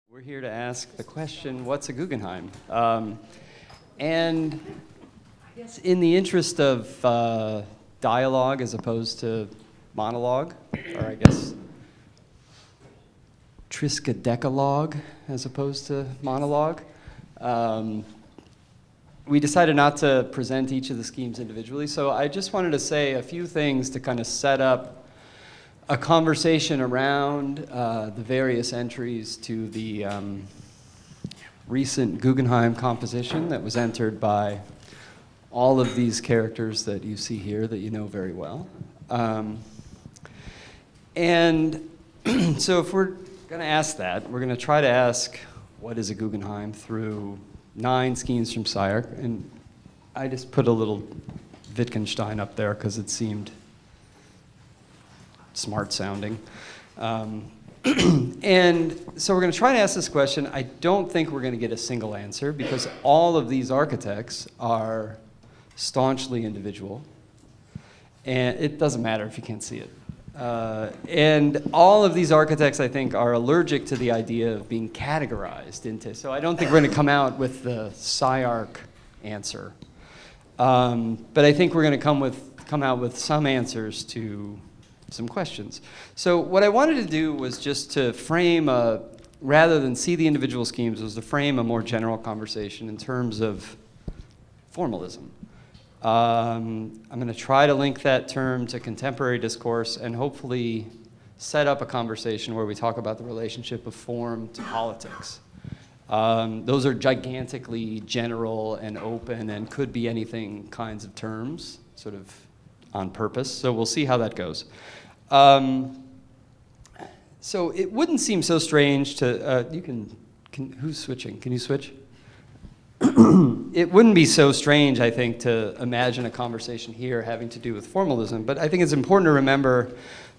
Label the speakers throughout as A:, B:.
A: We're here to ask the question, what's a Guggenheim? And I guess in the interest of dialogue as opposed to monologue, or I guess triskadecalogue as opposed to monologue, we decided not to present each of the schemes individually. So I just wanted to say a few things to kind of set up a conversation around the various entries to the recent Guggenheim composition that was entered by all of these characters that you see here that you know very well. And so if we're going to ask that, we're going to try to ask what is a Guggenheim through 9 schemes from SCI-Arc. And I just put a little Wittgenstein up there because it seemed smart sounding. And so we're going to try to ask this question. I don't think we're going to get a single answer because all of these architects are staunchly individual. And it doesn't matter if you can't see it. And all of these architects, I think, are allergic to the idea of being categorized into. So I don't think we're going to come out with the SCI-Arc answer. But I think we're going to come out with some answers to some questions. So what I wanted to do was just to frame rather than see the individual schemes, was to frame a more general conversation in terms of formalism. I'm going to try to link that term to contemporary discourse and hopefully set up a conversation where we talk about the relationship of form to politics. Those are gigantically general and open and could be anything kinds of terms, sort of on purpose. So we'll see how that goes. So it wouldn't seem so strange to, who's switching? Can you switch? It wouldn't be so strange, I think, to imagine a conversation here having to do with formalism, but I think it's important to remember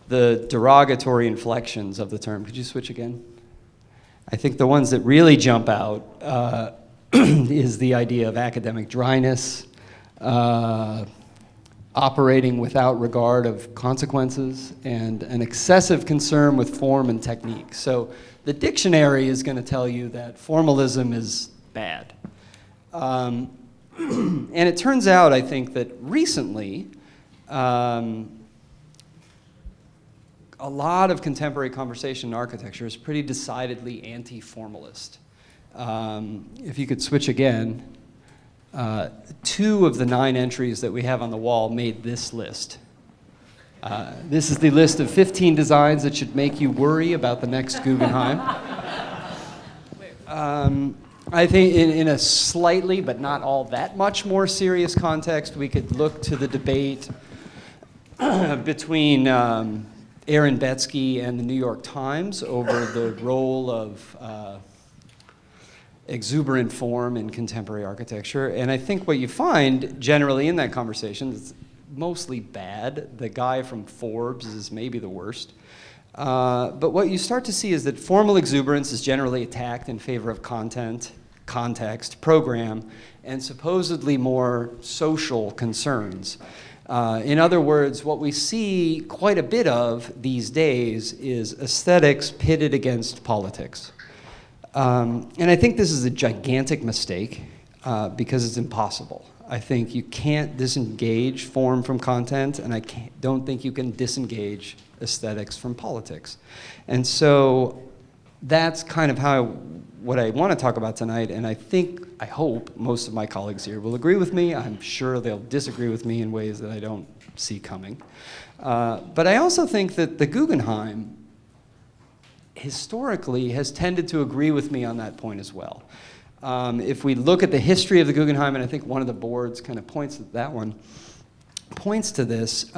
A: the derogatory inflections of the term. Could you switch again? I think the ones that really jump out is the idea of academic dryness, operating without regard of consequences, and an excessive concern with form and technique. So the dictionary is going to tell you that formalism is bad. And it turns out, I think, that recently, a lot of contemporary conversation in architecture is pretty decidedly anti-formalist. If you could switch again, 2 of the 9 entries that we have on the wall made this list. This is the list of 15 designs that should make you worry about the next Guggenheim. I think in a slightly, but not all that much more serious context, we could look to the debate between Aaron Betsky and the New York Times over the role of exuberant form in contemporary architecture. And I think what you find generally in that conversation is mostly bad. The guy from Forbes is maybe the worst. But what you start to see is that formal exuberance is generally attacked in favor of content, context, program, and supposedly more social concerns. In other words, what we see quite a bit of these days is aesthetics pitted against politics. And I think this is a gigantic mistake because it's impossible. I think you can't disengage form from content, and I don't think you can disengage aesthetics from politics. And so that's kind of what I want to talk about tonight, and I hope most of my colleagues here will agree with me. I'm sure they'll disagree with me in ways that I don't see coming. But I also think that the Guggenheim historically has tended to agree with me on that point as well. If we look at the history of the Guggenheim, and I think one of the boards kind of points at that one, points to this,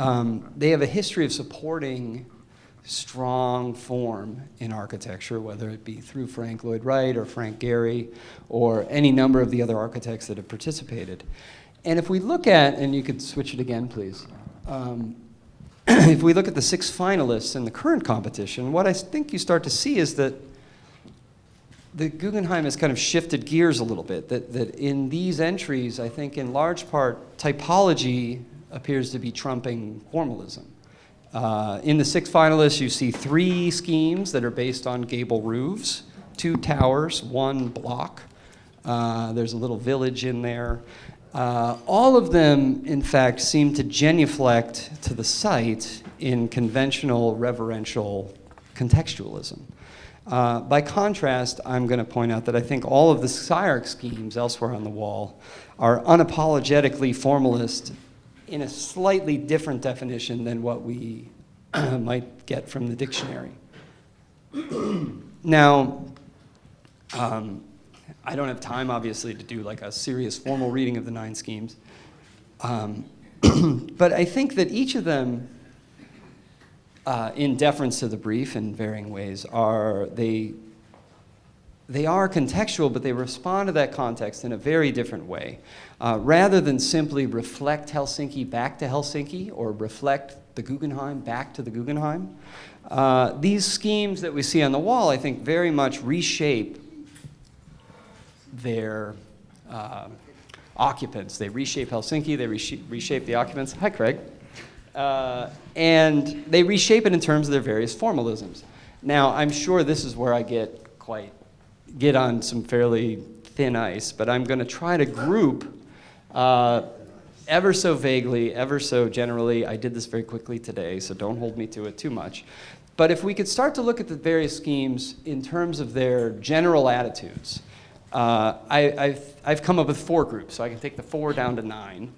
A: they have a history of supporting strong form in architecture, whether it be through Frank Lloyd Wright or Frank Gehry or any number of the other architects that have participated. And if we look at, and you could switch it again, please. If we look at the 6 finalists in the current competition, what I think you start to see is that the Guggenheim has kind of shifted gears a little bit, that in these entries, I think in large part, typology appears to be trumping formalism. In the 6 finalists, you see 3 schemes that are based on gable roofs, 2 towers, 1 block. There's a little village in there. All of them, in fact, seem to genuflect to the site in conventional reverential contextualism. By contrast, I'm going to point out that I think all of the SCI-Arc schemes elsewhere on the wall are unapologetically formalist in a slightly different definition than what we might get from the dictionary. Now, I don't have time, obviously, to do like a serious formal reading of the 9 schemes. But I think that each of them, in deference to the brief in varying ways, they are contextual, but they respond to that context in a very different way. Rather than simply reflect Helsinki back to Helsinki or reflect the Guggenheim back to the Guggenheim, these schemes that we see on the wall, I think, very much reshape their occupants. They reshape Helsinki, they reshape the occupants. Hi, Craig. And they reshape it in terms of their various formalisms. Now, I'm sure this is where I get on some fairly thin ice, but I'm going to try to group ever so vaguely, ever so generally. I did this very quickly today, so don't hold me to it too much. But if we could start to look at the various schemes in terms of their general attitudes, I've come up with 4 groups, so I can take the 4 down to 9,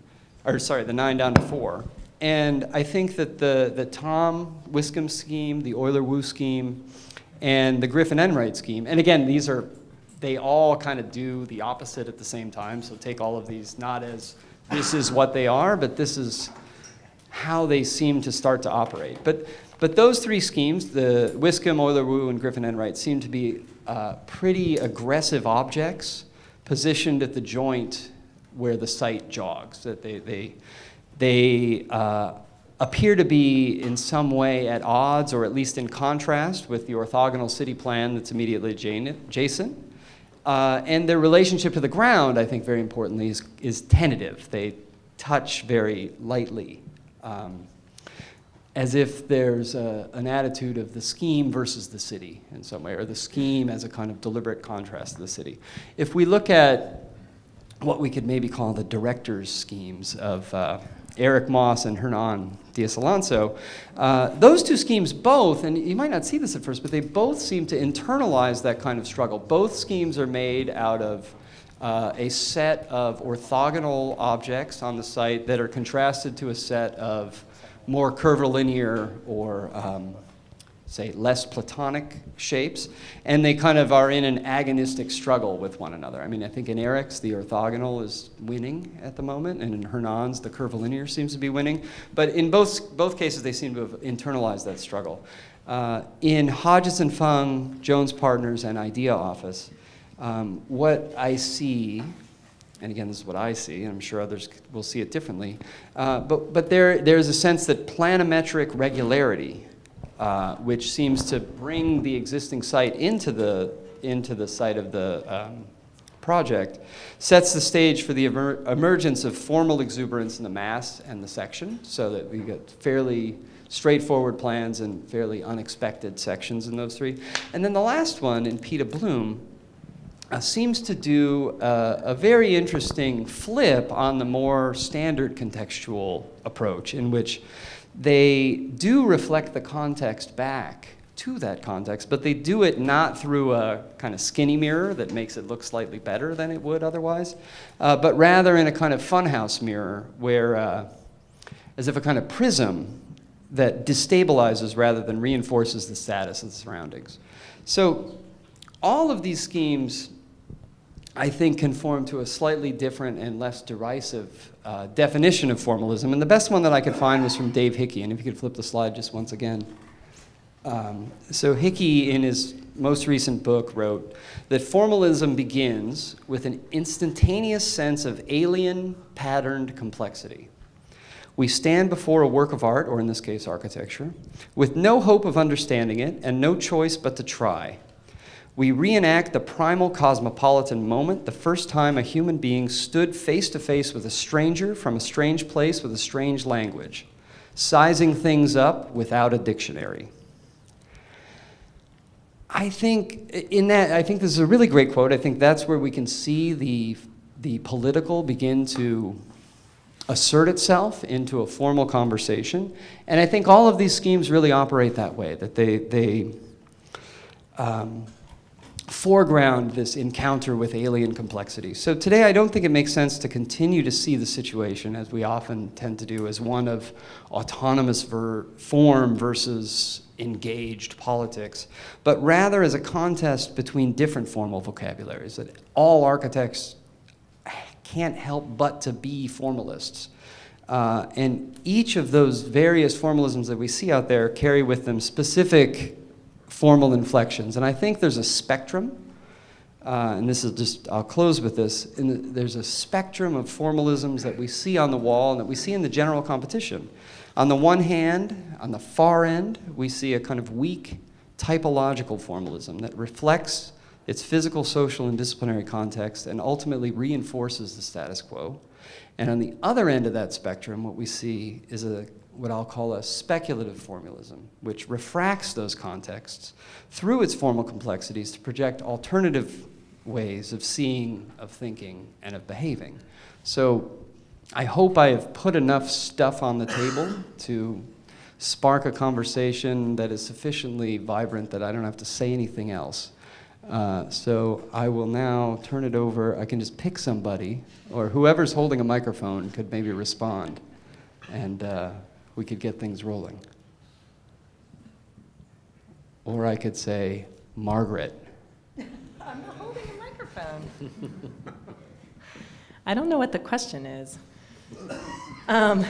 A: or sorry, the 9 down to 4. And I think that the Thom Wiscombe scheme, the Oyler Wu scheme, and the Griffin Enright scheme, and again, they all kind of do the opposite at the same time, so take all of these not as this is what they are, but this is how they seem to start to operate. But those 3 schemes, the Wiscombe, Oyler Wu, and Griffin Enright, seem to be pretty aggressive objects positioned at the joint where the site jogs, that they appear to be in some way at odds or at least in contrast with the orthogonal city plan that's immediately adjacent. And their relationship to the ground, I think very importantly, is tentative. They touch very lightly, as if there's an attitude of the scheme versus the city in some way, or the scheme as a kind of deliberate contrast to the city. If we look at what we could maybe call the director's schemes of Eric Moss and Hernan Diaz-Alonso, those 2 schemes both, and you might not see this at first, but they both seem to internalize that kind of struggle. Both schemes are made out of a set of orthogonal objects on the site that are contrasted to a set of more curvilinear or, say, less platonic shapes, and they kind of are in an agonistic struggle with one another. I mean, I think in Eric's, the orthogonal is winning at the moment, and in Hernan's, the curvilinear seems to be winning. But in both cases, they seem to have internalized that struggle. In Hodgetts Fung, Jones Partners, and Idea Office, what I see, and again, this is what I see, and I'm sure others will see it differently, but there's a sense that planimetric regularity, which seems to bring the existing site into the site of the project, sets the stage for the emergence of formal exuberance in the mass and the section, so that we get fairly straightforward plans and fairly unexpected sections in those 3. And then the last one, in Pita Bloom, seems to do a very interesting flip on the more standard contextual approach, in which they do reflect the context back to that context, but they do it not through a kind of skinny mirror that makes it look slightly better than it would otherwise, but rather in a kind of funhouse mirror where, as if a kind of prism that destabilizes rather than reinforces the status of the surroundings. So all of these schemes, I think, conform to a slightly different and less derisive definition of formalism. And the best one that I could find was from Dave Hickey. And if you could flip the slide just once again. So Hickey, in his most recent book, wrote that formalism begins with an instantaneous sense of alien, patterned complexity. We stand before a work of art, or in this case, architecture, with no hope of understanding it and no choice but to try. We reenact the primal cosmopolitan moment, the first time a human being stood face to face with a stranger from a strange place with a strange language, sizing things up without a dictionary. I think this is a really great quote. I think that's where we can see the political begin to assert itself into a formal conversation. And I think all of these schemes really operate that way, that they foreground this encounter with alien complexity. So today I don't think it makes sense to continue to see the situation, as we often tend to do, as one of autonomous form versus engaged politics, but rather as a contest between different formal vocabularies, that all architects can't help but to be formalists. And each of those various formalisms that we see out there carry with them specific formal inflections. And I think there's a spectrum, and this is just, I'll close with this, there's a spectrum of formalisms that we see on the wall and that we see in the general competition. On the one hand, on the far end, we see a kind of weak typological formalism that reflects its physical, social, and disciplinary context and ultimately reinforces the status quo. And on the other end of that spectrum, what we see is what I'll call a speculative formalism, which refracts those contexts through its formal complexities to project alternative ways of seeing, of thinking, and of behaving. So I hope I have put enough stuff on the table to spark a conversation that is sufficiently vibrant that I don't have to say anything else. So I will now turn it over. I can just pick somebody, or whoever's holding a microphone could maybe respond, and we could get things rolling. Or I could say, Margaret.
B: I'm not holding a microphone. I don't know what the question is. No,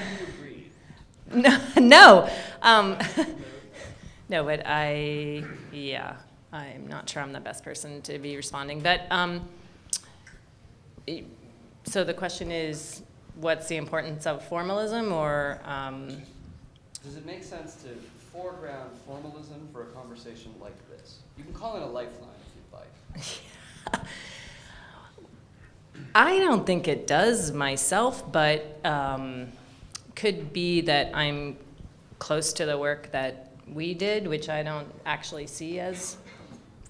B: no, but I'm not sure I'm the best person to be responding. But so the question is, what's the importance of formalism, or?
A: Does it make sense to foreground formalism for a conversation like this? You can call it a lifeline if you'd like.
B: I don't think it does myself, but could be that I'm close to the work that we did, which I don't actually see as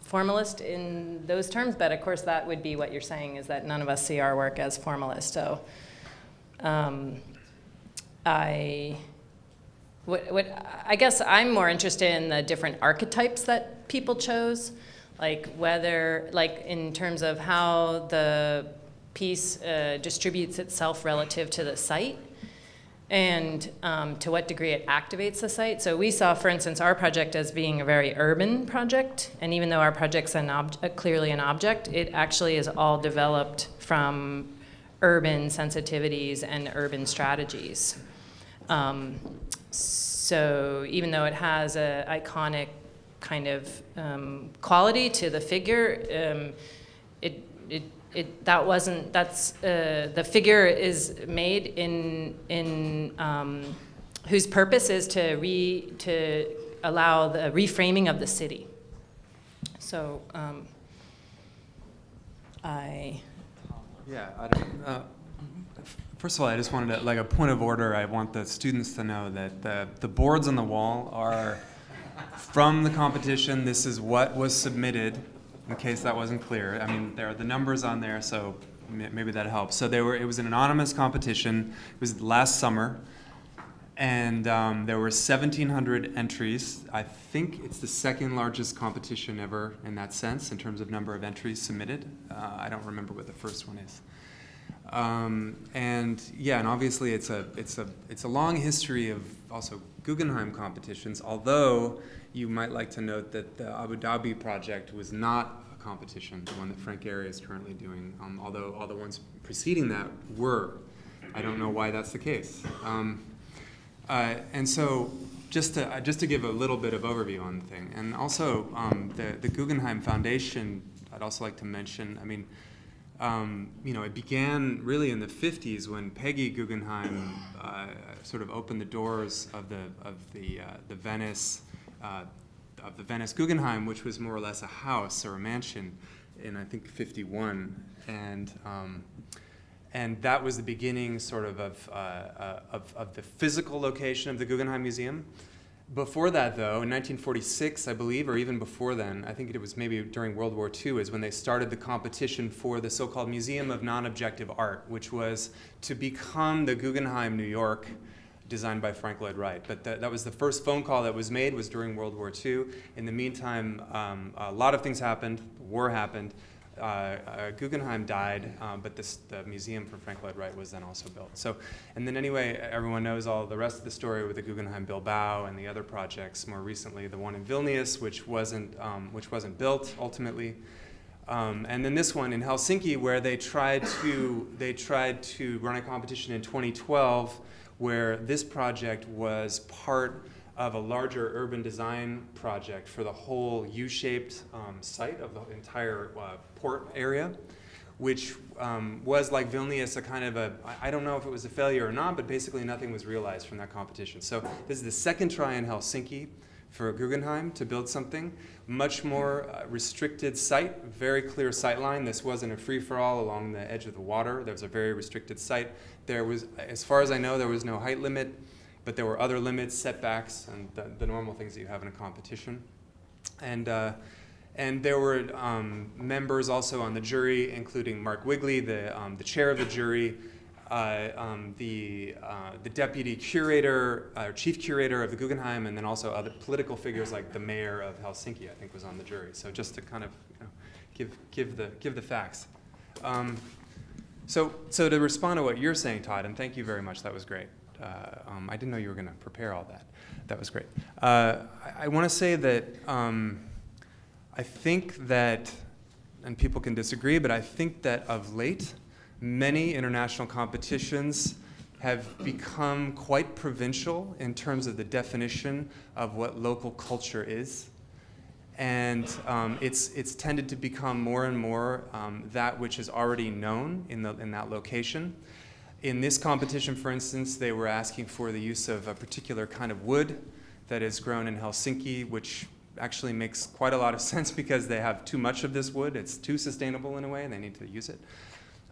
B: formalist in those terms, but of course that would be what you're saying, is that none of us see our work as formalist. So I guess I'm more interested in the different archetypes that people chose, like whether, like in terms of how the piece distributes itself relative to the site, and to what degree it activates the site. So we saw, for instance, our project as being a very urban project, and even though our project's clearly an object, it actually is all developed from urban sensitivities and urban strategies. So even though it has an iconic kind of quality to the figure, the figure is made in whose purpose is to allow the reframing of the city. So
C: first of all, I just wanted to, like a point of order, I want the students to know that the boards on the wall are from the competition. This is what was submitted, in case that wasn't clear. I mean, there are the numbers on there, so maybe that helps. So it was an anonymous competition. It was last summer, and there were 1,700 entries. I think it's the second largest competition ever in that sense, in terms of number of entries submitted. I don't remember what the first one is. And obviously it's a long history of also Guggenheim competitions, although you might like to note that the Abu Dhabi project was not a competition, the one that Frank Gehry is currently doing, although all the ones preceding that were. I don't know why that's the case. And so just to give a little bit of overview on the thing, and also the Guggenheim Foundation, I'd also like to mention, I mean, it began really in the 50s when Peggy Guggenheim sort of opened the doors of the Venice Guggenheim, which was more or less a house or a mansion, in I think 51, and that was the beginning sort of the physical location of the Guggenheim Museum. Before that, though, in 1946, I believe, or even before then, I think it was maybe during World War II, is when they started the competition for the so-called Museum of Non-Objective Art, which was to become the Guggenheim New York, designed by Frank Lloyd Wright. But that was the first phone call that was made, was during World War II. In the meantime, a lot of things happened. The war happened. Guggenheim died, but the museum for Frank Lloyd Wright was then also built. So, and then anyway, everyone knows all the rest of the story with the Guggenheim Bilbao and the other projects. More recently, the one in Vilnius, which wasn't built ultimately, and then this one in Helsinki, where they tried to run a competition in 2012, where this project was part of a larger urban design project for the whole U-shaped site of the entire port area, which was like Vilnius, a kind of I don't know if it was a failure or not, but basically nothing was realized from that competition. So this is the second try in Helsinki for Guggenheim to build something, much more restricted site, very clear sight line. This wasn't a free-for-all along the edge of the water. There was a very restricted site. There was, as far as I know, there was no height limit, but there were other limits, setbacks, and the normal things that you have in a competition. And there were members also on the jury, including Mark Wigley, the chair of the jury, the deputy curator, or chief curator of the Guggenheim, and then also other political figures like the mayor of Helsinki, I think, was on the jury. So just to kind of give the facts. So to respond to what you're saying, Todd, and thank you very much, that was great. I didn't know you were going to prepare all that. That was great. I want to say that I think that, and people can disagree, but I think that of late, many international competitions have become quite provincial in terms of the definition of what local culture is. And it's tended to become more and more that which is already known in that location. In this competition, for instance, they were asking for the use of a particular kind of wood that is grown in Helsinki, which actually makes quite a lot of sense because they have too much of this wood. It's too sustainable in a way, and they need to use it.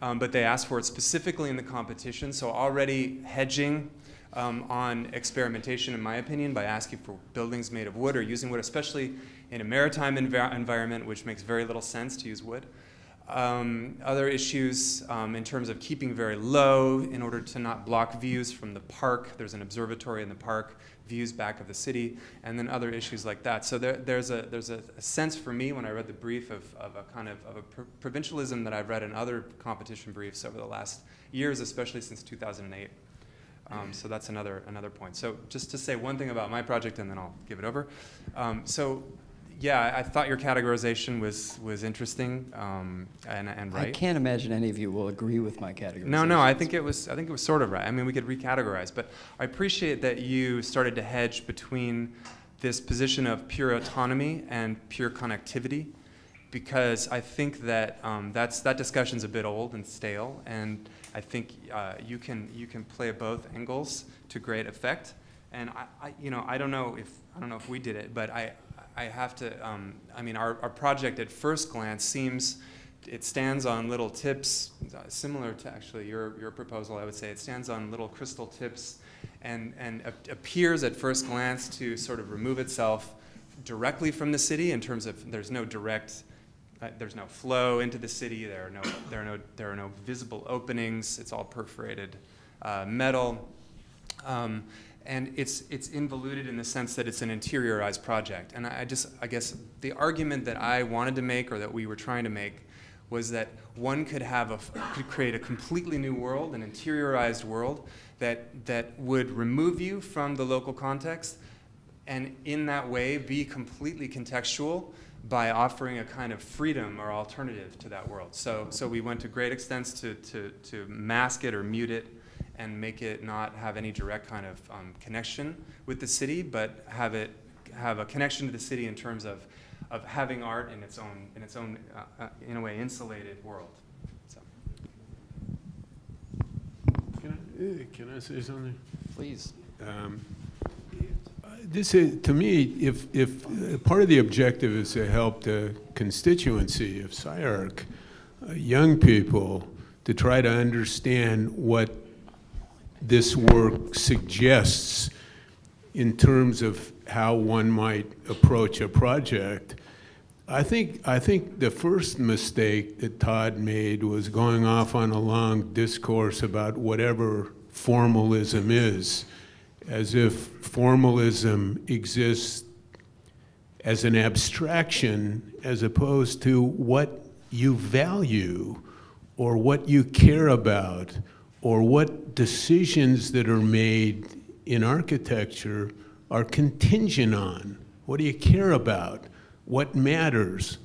C: But they asked for it specifically in the competition, so already hedging on experimentation, in my opinion, by asking for buildings made of wood or using wood, especially in a maritime environment, which makes very little sense to use wood. Other issues in terms of keeping very low in order to not block views from the park. There's an observatory in the park, views back of the city, and then other issues like that. So there's a sense for me when I read the brief of a kind of a provincialism that I've read in other competition briefs over the last years, especially since 2008. So that's another point. So just to say one thing about my project, and then I'll give it over. Yeah, I thought your categorization was interesting and right.
A: I can't imagine any of you will agree with my categorization.
C: No, I think it was sort of right. I mean, we could recategorize, but I appreciate that you started to hedge between this position of pure autonomy and pure connectivity, because I think that that discussion's a bit old and stale, and I think you can play both angles to great effect. And I don't know if we did it, but I have to, I mean, our project at first glance it stands on little tips, similar to actually your proposal, I would say. It stands on little crystal tips and appears at first glance to sort of remove itself directly from the city in terms of there's no flow into the city, there are no visible openings, it's all perforated metal. And it's involuted in the sense that it's an interiorized project. And I guess the argument that I wanted to make, or that we were trying to make, was that one could create a completely new world, an interiorized world that would remove you from the local context, and in that way be completely contextual by offering a kind of freedom or alternative to that world. So we went to great extents to mask it or mute it, and make it not have any direct kind of connection with the city, but have a connection to the city in terms of having art in its own in a way insulated world. So.
D: Can I say something?
A: Please.
D: This is, to me, if part of the objective is to help the constituency of SCI-Arc, young people, to try to understand what this work suggests in terms of how one might approach a project. I think the first mistake that Todd made was going off on a long discourse about whatever formalism is, as if formalism exists as an abstraction as opposed to what you value or what you care about or what decisions that are made in architecture are contingent on. What do you care about? What matters?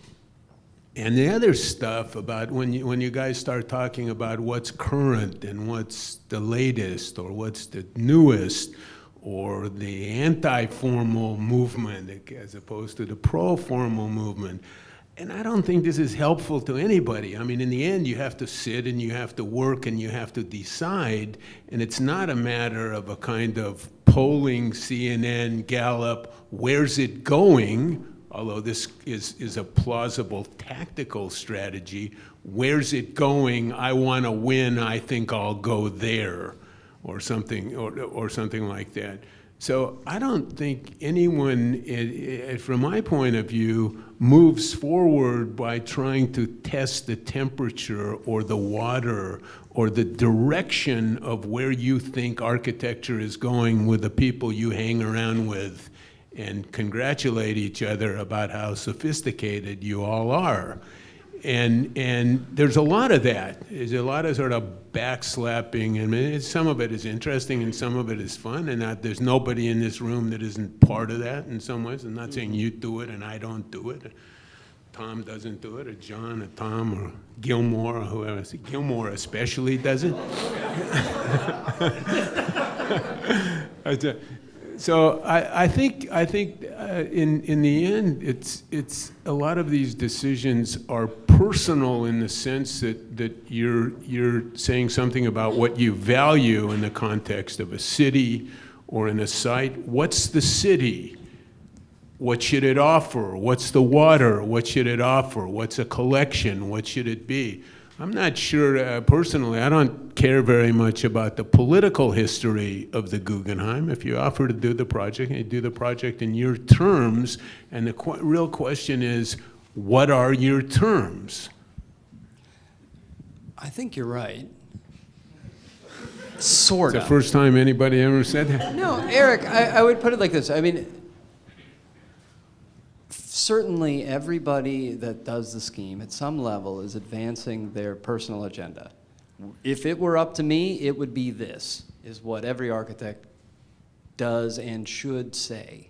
D: And the other stuff about when you guys start talking about what's current and what's the latest or what's the newest or the anti-formal movement as opposed to the pro-formal movement, and I don't think this is helpful to anybody. I mean, in the end, you have to sit and you have to work and you have to decide, and it's not a matter of a kind of polling, CNN, Gallup, where's it going? Although this is a plausible tactical strategy. Where's it going? I want to win. I think I'll go there, or something, or something like that. So I don't think anyone, from my point of view, moves forward by trying to test the temperature or the water or the direction of where you think architecture is going with the people you hang around with and congratulate each other about how sophisticated you all are. And there's a lot of that. There's a lot of sort of backslapping, and some of it is interesting and some of it is fun, and there's nobody in this room that isn't part of that in some ways. I'm not saying you do it and I don't do it. Tom doesn't do it, or John, or Tom, or Gilmore, or whoever. Gilmore especially does it. So I think in the end, it's a lot of these decisions are personal in the sense that you're saying something about what you value in the context of a city or in a site. What's the city? What should it offer? What's the water? What should it offer? What's a collection? What should it be? I'm not sure, personally, I don't care very much about the political history of the Guggenheim. If you offer to do the project, and you do the project in your terms, and the real question is, what are your terms?
A: I think you're right. Sort of.
D: It's the first time anybody ever said that.
A: No, Eric, I would put it like this. I mean, certainly everybody that does the scheme at some level is advancing their personal agenda. If it were up to me, it would be this, is what every architect does and should say.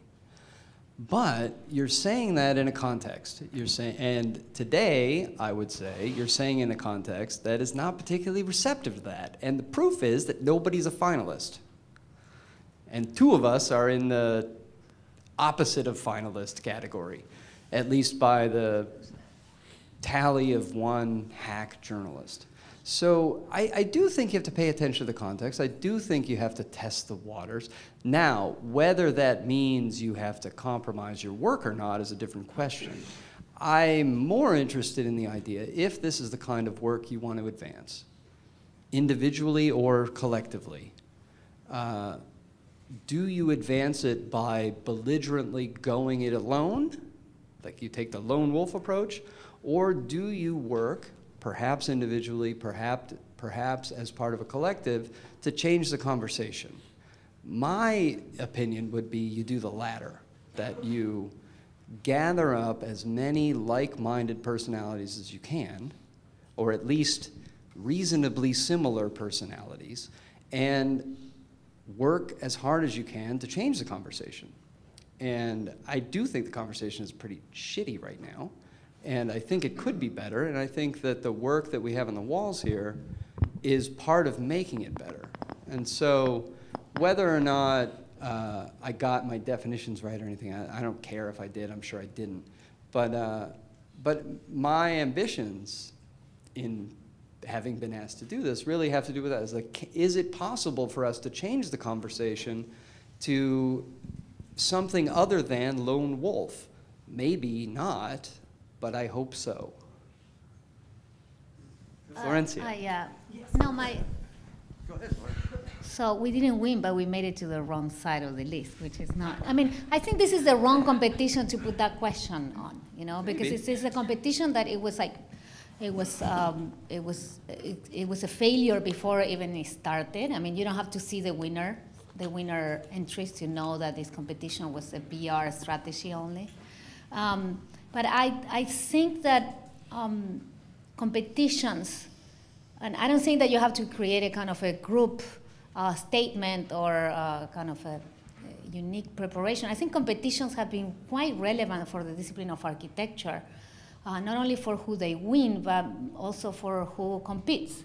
A: But you're saying that in a context. You're saying, and today, I would say, you're saying in a context that is not particularly receptive to that. And the proof is that nobody's a finalist. And two of us are in the opposite of finalist category, at least by the tally of one hack journalist. So I do think you have to pay attention to the context. I do think you have to test the waters. Now, whether that means you have to compromise your work or not is a different question. I'm more interested in the idea, if this is the kind of work you want to advance, individually or collectively, do you advance it by belligerently going it alone, like you take the lone wolf approach, or do you work, perhaps individually, perhaps as part of a collective, to change the conversation? My opinion would be you do the latter, that you gather up as many like-minded personalities as you can, or at least reasonably similar personalities, and work as hard as you can to change the conversation. And I do think the conversation is pretty shitty right now, and I think it could be better, and I think that the work that we have on the walls here is part of making it better. And so whether or not I got my definitions right or anything, I don't care if I did, I'm sure I didn't. But my ambitions in having been asked to do this really have to do with that. It's like, is it possible for us to change the conversation to something other than lone wolf? Maybe not, but I hope so. Florencia.
E: Yeah. No, my.
A: Go ahead,
E: So we didn't win, but we made it to the wrong side of the list, which is not. I mean, I think this is the wrong competition to put that question on, you know, because it's a competition that it was like, it was a failure before even it started. I mean, you don't have to see the winner entries to know that this competition was a PR strategy only. But I think that competitions, and I don't think that you have to create a kind of a group statement or kind of a unique preparation. I think competitions have been quite relevant for the discipline of architecture, not only for who they win, but also for who competes.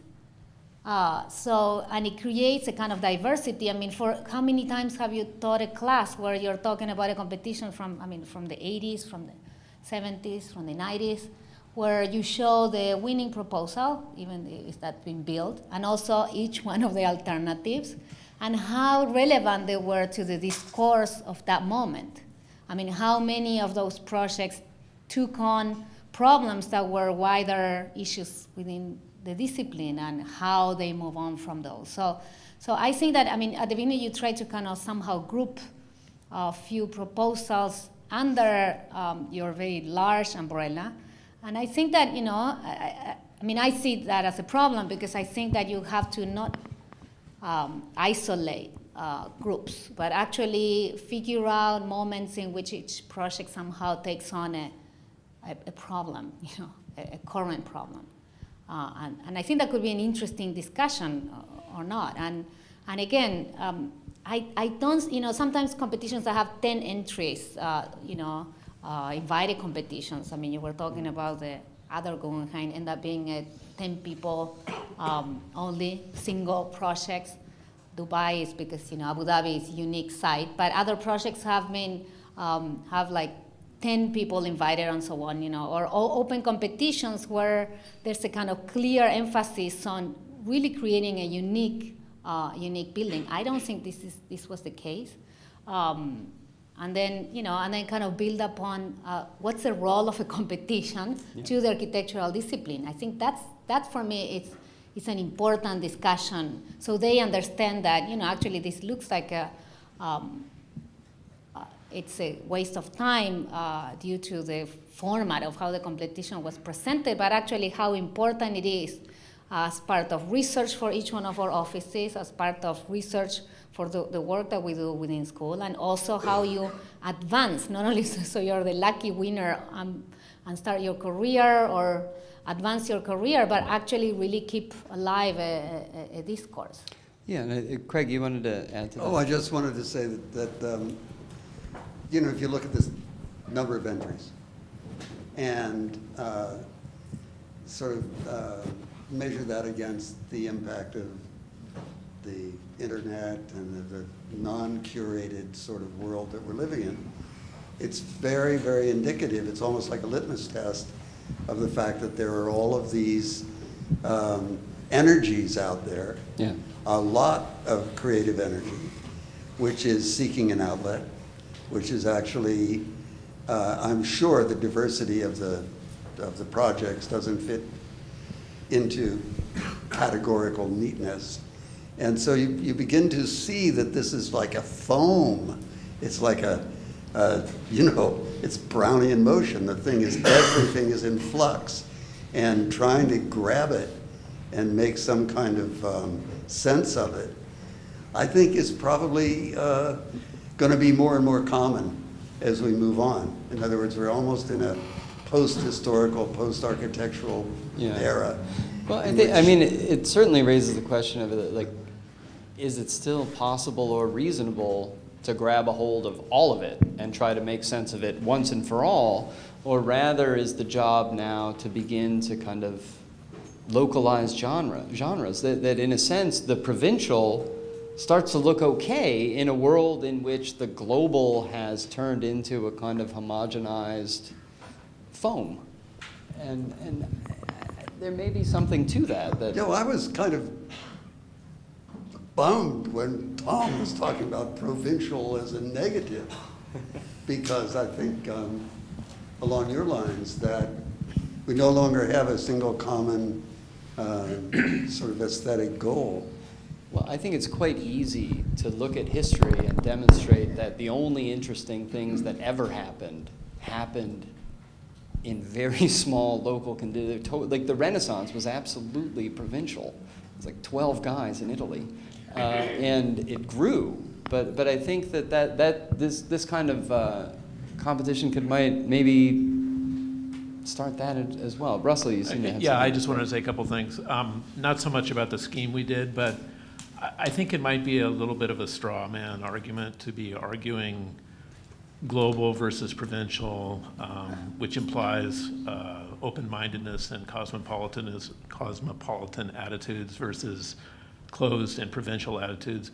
E: And it creates a kind of diversity. I mean, for how many times have you taught a class where you're talking about a competition from the 80s, from the 70s, from the 90s, where you show the winning proposal, even if that's been built, and also each one of the alternatives, and how relevant they were to the discourse of that moment. I mean, how many of those projects took on problems that were wider issues within the discipline and how they move on from those. So I think that, I mean, at the beginning you try to kind of somehow group a few proposals under your very large umbrella. And I think that, you know, I mean, I see that as a problem because I think that you have to not isolate groups, but actually figure out moments in which each project somehow takes on a problem, you know, a current problem. And I think that could be an interesting discussion or not. And again, I don't, you know, sometimes competitions that have 10 entries, you know, invited competitions. I mean, you were talking about the other Guggenheim end up being 10 people, only single projects. Dubai is because, you know, Abu Dhabi is a unique site, but other projects have been, have like 10 people invited and so on, you know, or open competitions where there's a kind of clear emphasis on really creating a unique building. I don't think this was the case. And then, you know, and then kind of build upon what's the role of a competition to the architectural discipline. I think that's for me, it's an important discussion. So they understand that, you know, actually this looks like it's a waste of time due to the format of how the competition was presented, but actually how important it is as part of research for each one of our offices, as part of research for the work that we do within school, and also how you advance, not only so you're the lucky winner and start your career or advance your career, but actually really keep alive a discourse.
A: Yeah, and Craig, you wanted to add to that?
F: Oh, I just wanted to say that you know, if you look at this number of entries and sort of measure that against the impact of the internet and the non-curated sort of world that we're living in, it's very, very indicative. It's almost like a litmus test of the fact that there are all of these energies out there, a lot of creative energy, which is seeking an outlet, which is actually, I'm sure the diversity of the projects doesn't fit into categorical neatness. And so you begin to see that this is like a foam. It's like you know, it's Brownian motion. The thing is, everything is in flux. And trying to grab it and make some kind of sense of it, I think is probably going to be more and more common as we move on. In other words, we're almost in a post-historical, post-architectural era.
A: Well, I mean, it certainly raises the question of, like, is it still possible or reasonable to grab a hold of all of it and try to make sense of it once and for all, or rather is the job now to begin to kind of localize genres, that in a sense the provincial starts to look okay in a world in which the global has turned into a kind of homogenized foam. And there may be something to that.
F: You know, I was kind of bummed when Thom was talking about provincial as a negative, because I think along your lines that we no longer have a single common sort of aesthetic goal.
A: Well, I think it's quite easy to look at history and demonstrate that the only interesting things that ever happened in very small local conditions. Like the Renaissance was absolutely provincial. It was like 12 guys in Italy, and it grew. But I think that this kind of competition might maybe start that as well. Russell, you seem to have
G: Yeah,
A: something
G: I
A: to
G: just
A: say.
G: wanted to say a couple things. Not so much about the scheme we did, but I think it might be a little bit of a straw man argument to be arguing global versus provincial, which implies open-mindedness and cosmopolitan attitudes versus closed and provincial attitudes.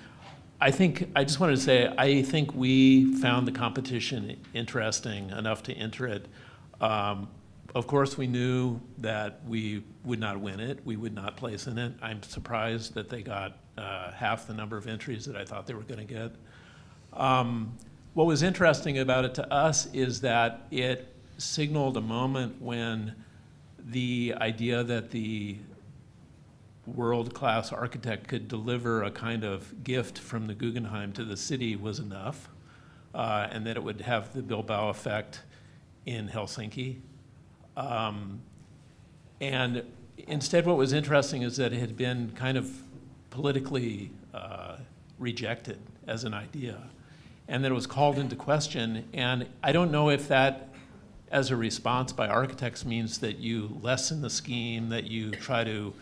G: I just wanted to say, I think we found the competition interesting enough to enter it. Of course, we knew that we would not win it. We would not place in it. I'm surprised that they got half the number of entries that I thought they were going to get. What was interesting about it to us is that it signaled a moment when the idea that the world-class architect could deliver a kind of gift from the Guggenheim to the city was enough, and that it would have the Bilbao effect in Helsinki. And instead, what was interesting is that it had been kind of politically rejected as an idea, and that it was called into question. And I don't know if that, as a response by architects, means that you lessen the scheme, that you try to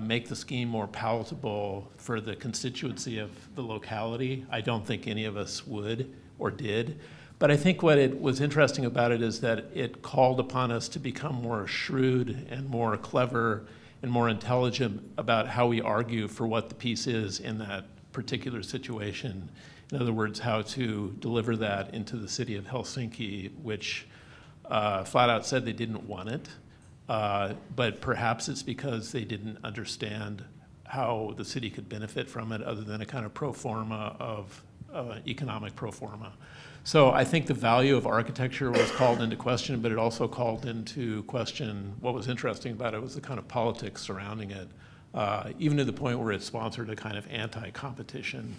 G: make the scheme more palatable for the constituency of the locality. I don't think any of us would or did. But I think what it was interesting about it is that it called upon us to become more shrewd and more clever and more intelligent about how we argue for what the piece is in that particular situation. In other words, how to deliver that into the city of Helsinki, which flat out said they didn't want it. But perhaps it's because they didn't understand how the city could benefit from it other than a kind of pro forma of economic pro forma. So I think the value of architecture was called into question, but it also called into question, what was interesting about it was the kind of politics surrounding it, even to the point where it sponsored a kind of anti-competition.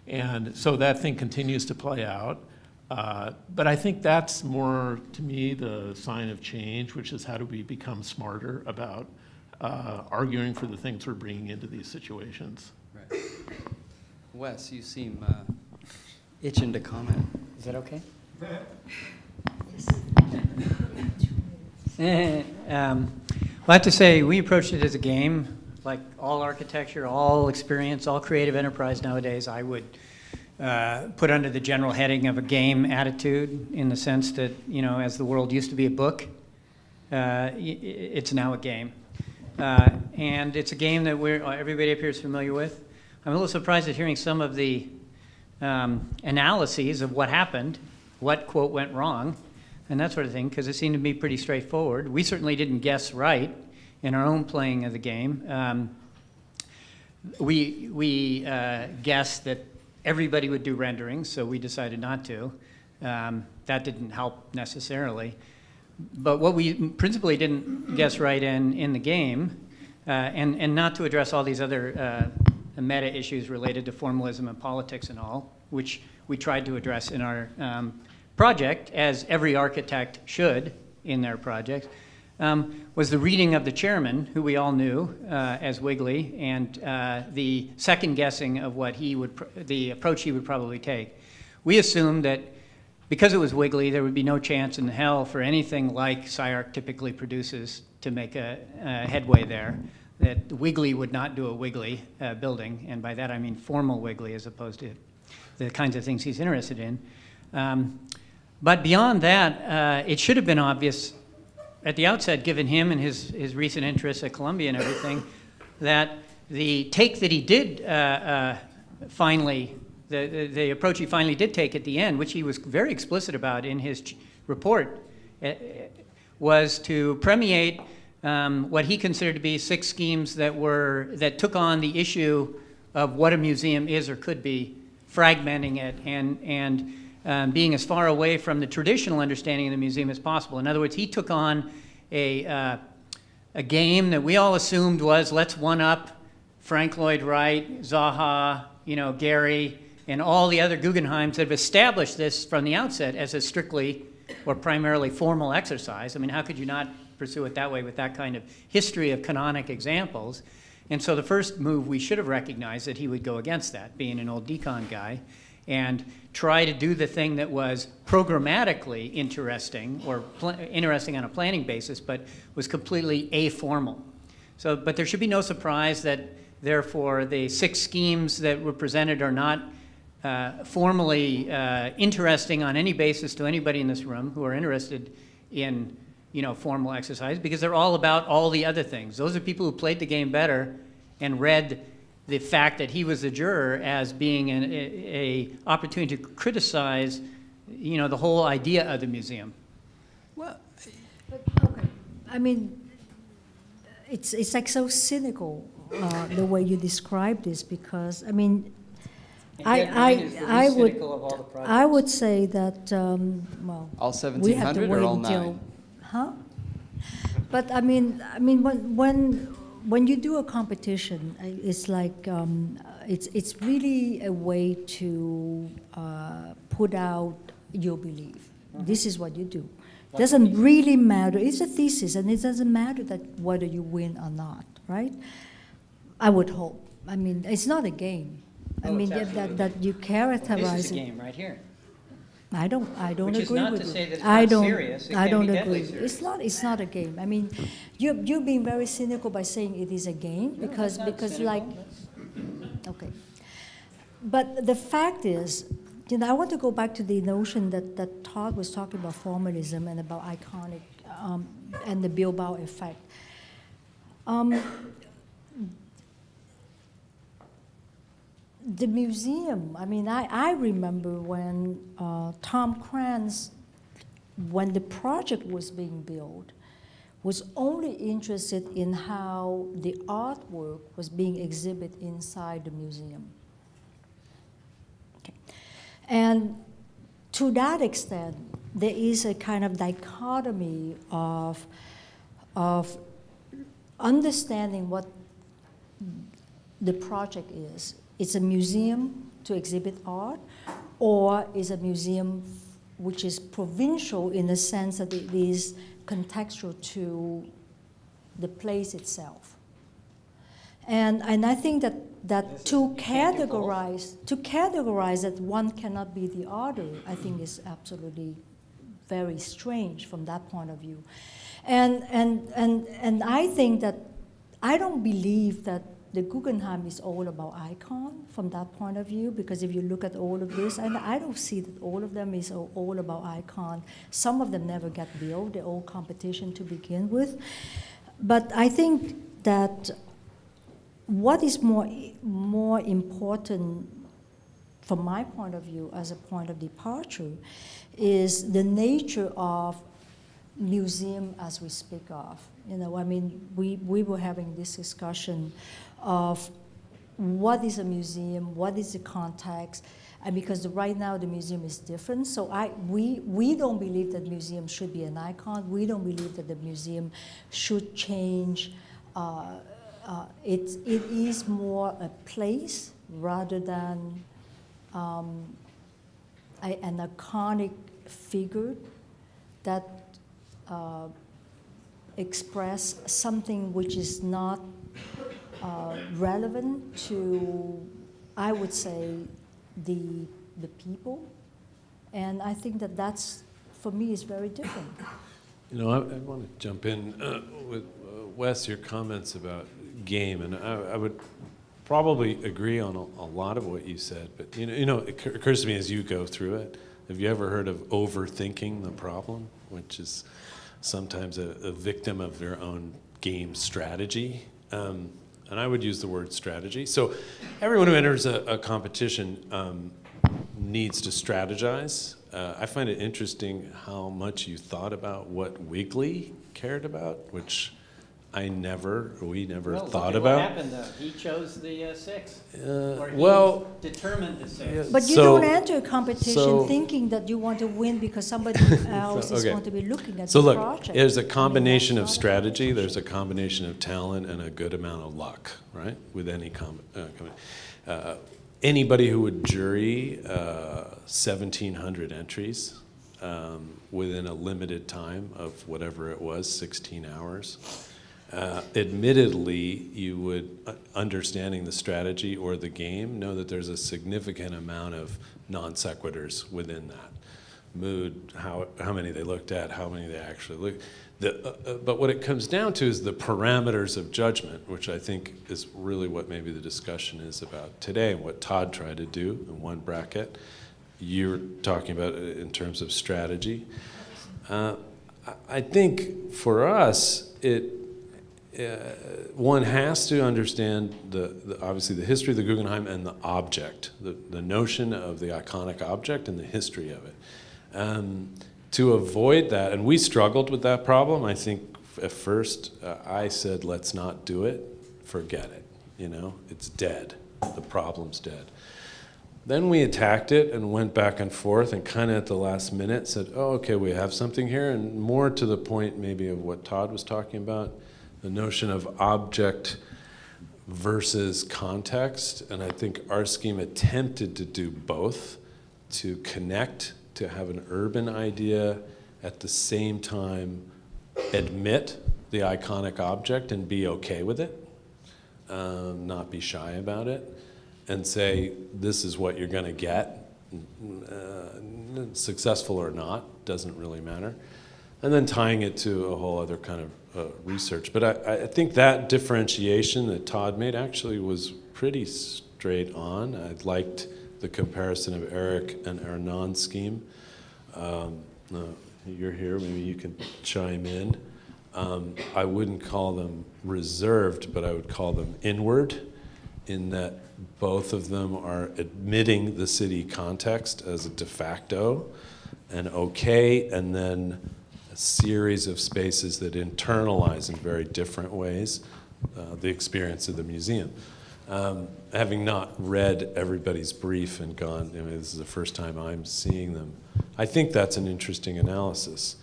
G: And so that thing continues to play out. But I think that's more, to me, the sign of change, which is how do we become smarter about arguing for the things we're bringing into these situations.
A: Right. Wes, you seem itching to comment.
H: Is that okay? Well, I have to say, we approached it as a game. Like all architecture, all experience, all creative enterprise nowadays, I would put under the general heading of a game attitude, in the sense that, you know, as the world used to be a book, it's now a game. And it's a game that everybody up here is familiar with. I'm a little surprised at hearing some of the analyses of what happened, what, quote, went wrong, and that sort of thing, because it seemed to be pretty straightforward. We certainly didn't guess right in our own playing of the game. We guessed that everybody would do renderings, so we decided not to. That didn't help necessarily. But what we principally didn't guess right in the game, and not to address all these other meta issues related to formalism and politics and all, which we tried to address in our project, as every architect should in their project, was the reading of the chairman, who we all knew as Wiggly, and the second guessing of what the approach he would probably take. We assumed that because it was Wiggly, there would be no chance in hell for anything like SCI-Arc typically produces to make a headway there, that Wiggly would not do a Wiggly building, and by that I mean formal Wiggly as opposed to the kinds of things he's interested in. But beyond that, it should have been obvious at the outset, given him and his recent interests at Columbia and everything, that the take that he did finally, the approach he finally did take at the end, which he was very explicit about in his report, was to permeate what he considered to be 6 schemes that took on the issue of what a museum is or could be, fragmenting it and being as far away from the traditional understanding of the museum as possible. In other words, he took on a game that we all assumed was, let's one-up Frank Lloyd Wright, Zaha, Gehry, and all the other Guggenheims that have established this from the outset as a strictly or primarily formal exercise. I mean, how could you not pursue it that way with that kind of history of canonic examples? And so the first move, we should have recognized that he would go against that, being an old decon guy, and try to do the thing that was programmatically interesting, or interesting on a planning basis, but was completely aformal. So, but there should be no surprise that, therefore, the 6 schemes that were presented are not formally interesting on any basis to anybody in this room who are interested in formal exercise, because they're all about all the other things. Those are people who played the game better and read the fact that he was a juror as being a opportunity to criticize, the whole idea of the museum.
C: Well,
I: Okay. I mean, it's like so cynical the way you describe this, because I mean, I would say that well,
A: All
I: we have to
A: 1,700
I: wait
A: or all
I: until,
A: 9?
I: huh? But I mean, when you do a competition, it's like it's really a way to put out your belief. This is what you do. It doesn't really matter. It's a thesis, and it doesn't matter that whether you win or not, right? I would hope. I mean, it's not a game. I mean that you characterize
H: This is a
I: it.
H: game right here.
I: I don't
H: Which is
I: agree
H: not
I: with
H: to
I: you.
H: say that it's
I: I
H: not
I: don't.
H: serious. It
I: I
H: can
I: don't
H: be
I: agree.
H: deadly serious.
I: It's not a game. I mean, you're being very cynical by saying it is a game because like, okay. But the fact is, I want to go back to the notion that Todd was talking about formalism and about iconic and the Bilbao effect. The museum, I mean, I remember when Tom Kranz, when the project was being built, was only interested in how the artwork was being exhibited inside the museum. Okay. And to that extent, there is a kind of dichotomy of understanding what the project is. It's a museum to exhibit art, or is a museum which is provincial in the sense that it is contextual to the place itself. And I think that to categorize that one cannot be the other, I think is absolutely very strange from that point of view. And I think that I don't believe that the Guggenheim is all about icon from that point of view, because if you look at all of this, and I don't see that all of them is all about icon. Some of them never get built, they're all competition to begin with. But I think that what is more important from my point of view as a point of departure is the nature of museum as we speak of. I mean, we were having this discussion of what is a museum, what is the context, and because right now the museum is different, so we don't believe that museum should be an icon. We don't believe that the museum should change. It is more a place rather than an iconic figure that express something which is not relevant to, I would say, the people. And I think that that's, for me, is very different.
J: I want to jump in with Wes, your comments about game, and I would probably agree on a lot of what you said, but it occurs to me as you go through it, have you ever heard of overthinking the problem, which is sometimes a victim of their own game strategy? And I would use the word strategy. So everyone who enters a competition needs to strategize. I find it interesting how much you thought about what Wigley cared about, which we never
H: Well,
J: thought
H: look at
J: about.
H: what happened, though. He chose the 6. Or he
J: well,
H: determined the 6.
J: yeah,
I: But you
J: So-
I: don't enter a competition
J: so-
I: thinking that you want to win because somebody else is
J: okay.
I: going to be looking at
J: So
I: the
J: look,
I: project.
J: there's a
I: I mean,
J: combination of
I: that's not a
J: strategy,
I: competition.
J: there's a combination of talent, and a good amount of luck, right? With any anybody who would jury 1,700 entries within a limited time of whatever it was, 16 hours. Admittedly, you would, understanding the strategy or the game, know that there's a significant amount of non sequiturs within that. Mood, how many they looked at, how many they actually looked. But what it comes down to is the parameters of judgment, which I think is really what maybe the discussion is about today, and what Todd tried to do in one bracket. You're talking about it in terms of strategy. I think for us, one has to understand obviously the history of the Guggenheim and the object, the notion of the iconic object and the history of it. To avoid that, and we struggled with that problem. I think at first I said, let's not do it, forget it, it's dead, the problem's dead. Then we attacked it and went back and forth and kind of at the last minute said, oh, okay, we have something here, and more to the point maybe of what Todd was talking about, the notion of object versus context, and I think our scheme attempted to do both, to connect, to have an urban idea, at the same time admit the iconic object and be okay with it, not be shy about it, and say, this is what you're gonna get, successful or not, doesn't really matter. And then tying it to a whole other kind of research. But I think that differentiation that Todd made actually was pretty straight on. I liked the comparison of Eric and Hernan's scheme. You're here, maybe you can chime in. I wouldn't call them reserved, but I would call them inward, in that both of them are admitting the city context as a de facto and okay, and then a series of spaces that internalize in very different ways the experience of the museum. Having not read everybody's brief and gone, this is the first time I'm seeing them, I think that's an interesting analysis.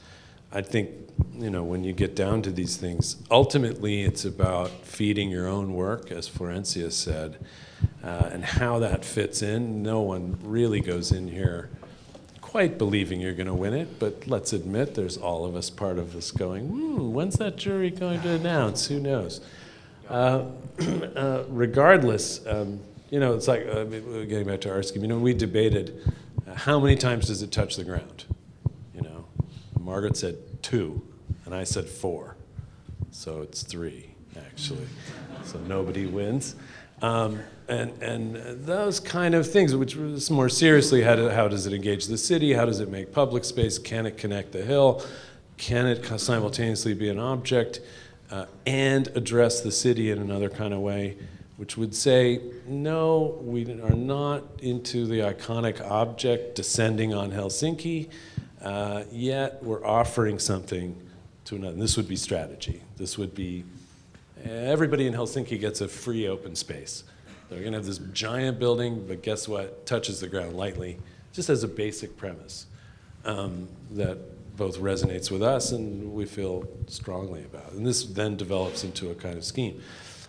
J: I think, when you get down to these things, ultimately it's about feeding your own work, as Florencia said, and how that fits in. No one really goes in here quite believing you're going to win it, but let's admit there's all of us part of this going, when's that jury going to announce? Who knows? Regardless, it's like, getting back to our scheme, we debated how many times does it touch the ground? Margaret said 2, and I said 4. So it's 3, actually. So nobody wins. And those kind of things, which was more seriously, how does it engage the city? How does it make public space? Can it connect the hill? Can it simultaneously be an object and address the city in another kind of way? Which would say, no, we are not into the iconic object descending on Helsinki, yet we're offering something to another. And this would be strategy. This would be, everybody in Helsinki gets a free open space. They're going to have this giant building, but guess what? Touches the ground lightly, just as a basic premise that both resonates with us and we feel strongly about. And this then develops into a kind of scheme.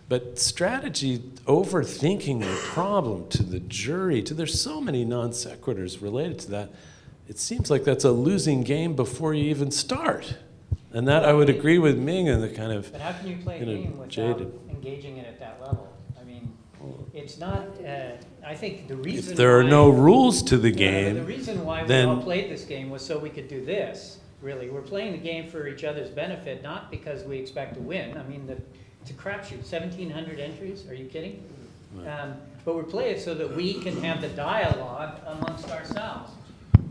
J: But strategy, overthinking the problem to the jury, there's so many non sequiturs related to that, it seems like that's a losing game before you even start. And that I would agree with Ming and the kind of,
H: But how can you play a game without
J: jaded.
H: engaging it at that level? I mean, it's not, I think the reason
J: If there are
H: why-
J: no rules to the
H: Yeah,
J: game,
H: the reason why we
J: then-
H: all played this game was so we could do this, really. We're playing the game for each other's benefit, not because we expect to win. I mean, it's a crapshoot, 1,700 entries, are you kidding? But we play it so that we can have the dialogue amongst ourselves,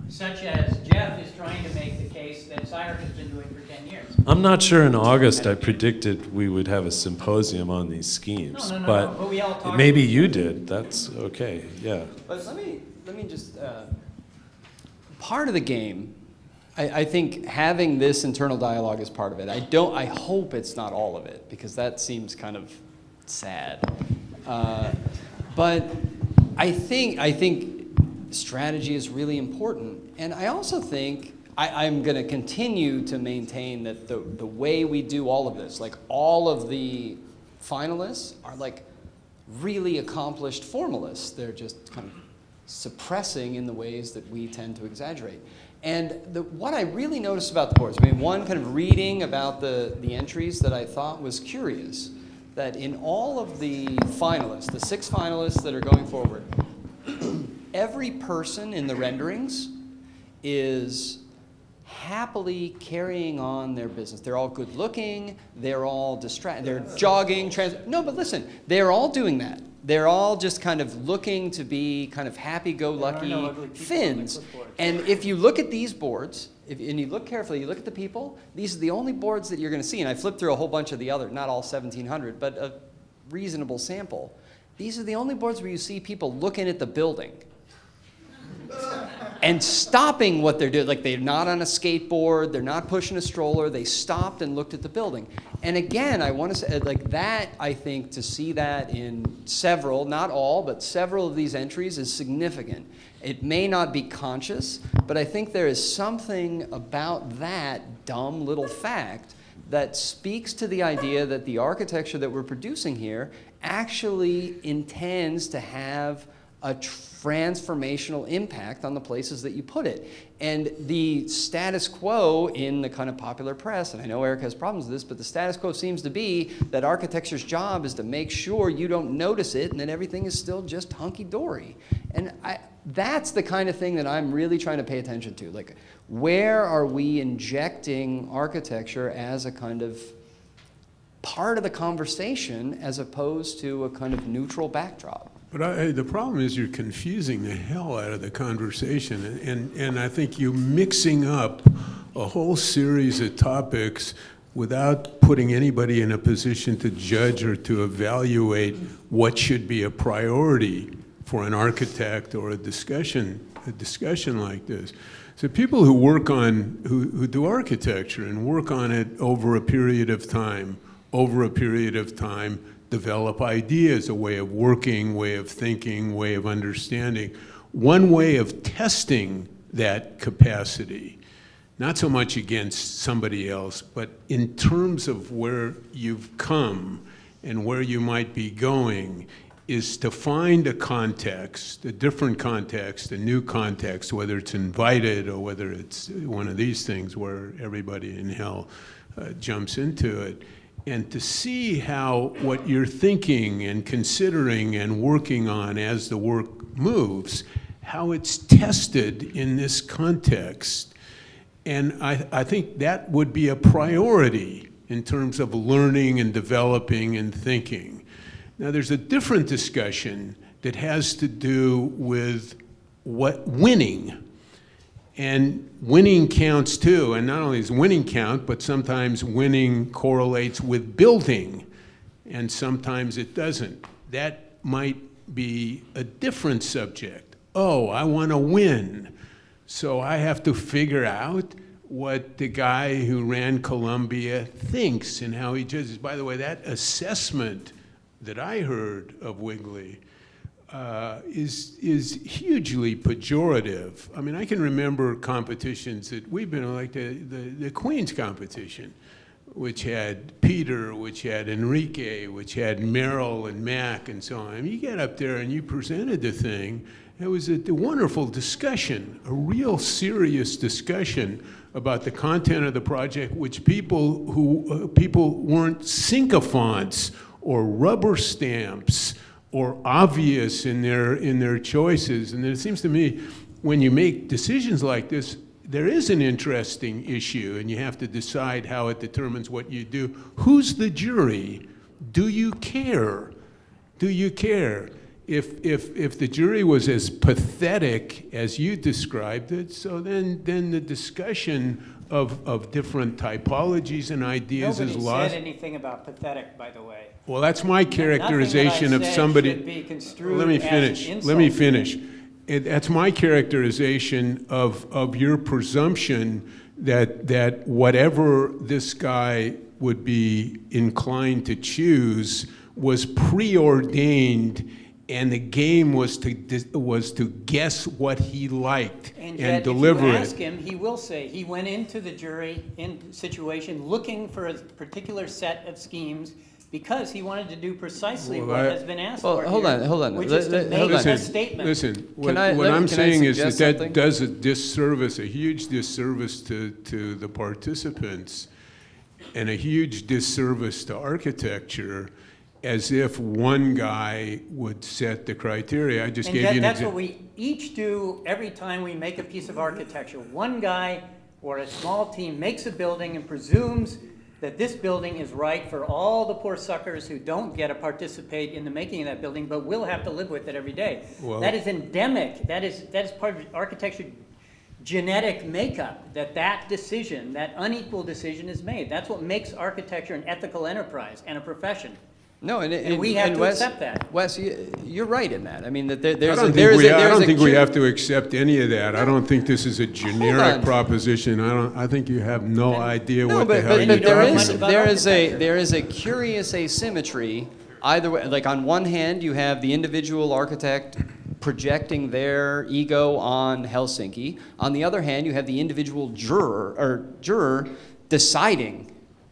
H: such as Jeff is trying to make the case that SCI-Arc has been doing for 10 years.
J: I'm not sure in August I predicted we would have a symposium on these schemes.
H: No,
J: but
H: we all talked.
J: maybe you did. That's okay, yeah.
A: But let me just, part of the game I think having this internal dialogue is part of it. I hope it's not all of it, because that seems kind of sad. But I think strategy is really important. And I also think I'm going to continue to maintain that the way we do all of this, like all of the finalists are like really accomplished formalists. They're just kind of suppressing in the ways that we tend to exaggerate. And what I really noticed about the boards, I mean, one kind of reading about the entries that I thought was curious, that in all of the finalists, the 6 finalists that are going forward, every person in the renderings is happily carrying on their business. They're all good looking, they're all they're jogging, no, but listen, they're all doing that. They're all just kind of looking to be kind of happy-go-lucky Finns. And if you look at these boards, and you look carefully, you look at the people, these are the only boards that you're going to see. And I flipped through a whole bunch of the other, not all 1,700, but a reasonable sample. These are the only boards where you see people looking at the building and stopping what they're doing. Like, they're not on a skateboard, they're not pushing a stroller, they stopped and looked at the building. And again, I want to say, like, that, I think, to see that in several, not all, but several of these entries is significant. It may not be conscious, but I think there is something about that dumb little fact that speaks to the idea that the architecture that we're producing here actually intends to have a transformational impact on the places that you put it. And the status quo in the kind of popular press, and I know Eric has problems with this, but the status quo seems to be that architecture's job is to make sure you don't notice it and that everything is still just hunky-dory. And that's the kind of thing that I'm really trying to pay attention to. Like, where are we injecting architecture as a kind of part of the conversation as opposed to a kind of neutral backdrop?
D: But the problem is you're confusing the hell out of the conversation, and I think you're mixing up a whole series of topics without putting anybody in a position to judge or to evaluate what should be a priority for an architect or a discussion like this. So people who work on, who do architecture and work on it over a period of time, develop ideas, a way of working, way of thinking, way of understanding. One way of testing that capacity, not so much against somebody else, but in terms of where you've come and where you might be going, is to find a context, a different context, a new context, whether it's invited or whether it's one of these things where everybody in hell jumps into it, and to see how what you're thinking and considering and working on as the work moves, how it's tested in this context. And I think that would be a priority in terms of learning and developing and thinking. Now, there's a different discussion that has to do with what winning. And winning counts too, and not only does winning count, but sometimes winning correlates with building, and sometimes it doesn't. That might be a different subject. Oh, I want to win, so I have to figure out what the guy who ran Columbia thinks and how he judges. By the way, that assessment that I heard of Wigley is hugely pejorative. I mean, I can remember competitions that we've been like the Queen's competition, which had Peter, which had Enrique, which had Merrill and Mac and so on. I mean, you get up there and you presented the thing. It was a wonderful discussion, a real serious discussion about the content of the project, which people weren't sycophants or rubber stamps or obvious in their choices. And it seems to me, when you make decisions like this, there is an interesting issue, and you have to decide how it determines what you do. Who's the jury? Do you care? Do you care? If the jury was as pathetic as you described it, so then the discussion of different typologies and ideas is lost.
H: Nobody said anything about pathetic, by the way.
D: Well, that's my characterization of somebody.
H: Should be construed
D: Let me
H: as
D: finish.
H: an
D: Let me
H: insult.
D: finish. that's my characterization of your presumption that whatever this guy would be inclined to choose was preordained, and the game was to guess what he liked and deliver
H: if you
D: it.
H: ask him, he will say he went into the jury situation looking for a particular set of schemes because he wanted to do precisely what has been asked for
A: hold
H: here,
A: on.
H: which is to make a statement.
D: Listen, what
A: I
D: I'm saying is
A: suggest
D: that
A: something?
D: does a disservice, a huge disservice to the participants, and a huge disservice to architecture, as if one guy would set the criteria. I just
H: And
D: gave you an
H: that's
D: example.
H: what we each do every time we make a piece of architecture. One guy or a small team makes a building and presumes that this building is right for all the poor suckers who don't get to participate in the making of that building, but will have to live with it every day.
D: Well-
H: that is endemic. That is part of architecture genetic makeup, that decision, that unequal decision is made. That's what makes architecture an ethical enterprise and a profession.
A: No,
H: And we have to
A: Wes,
H: accept that.
A: Wes, you're right in that. I mean, that
D: I
A: there's
D: don't think we have to accept any of that. I don't think this is a generic
A: on.
D: proposition. I think you have no idea
A: No,
D: what the
A: but,
D: hell
A: but,
D: you're
A: but there
D: talking
A: is
D: about.
A: there is a curious asymmetry. Either way, like on one hand, you have the individual architect projecting their ego on Helsinki. On the other hand, you have the individual juror deciding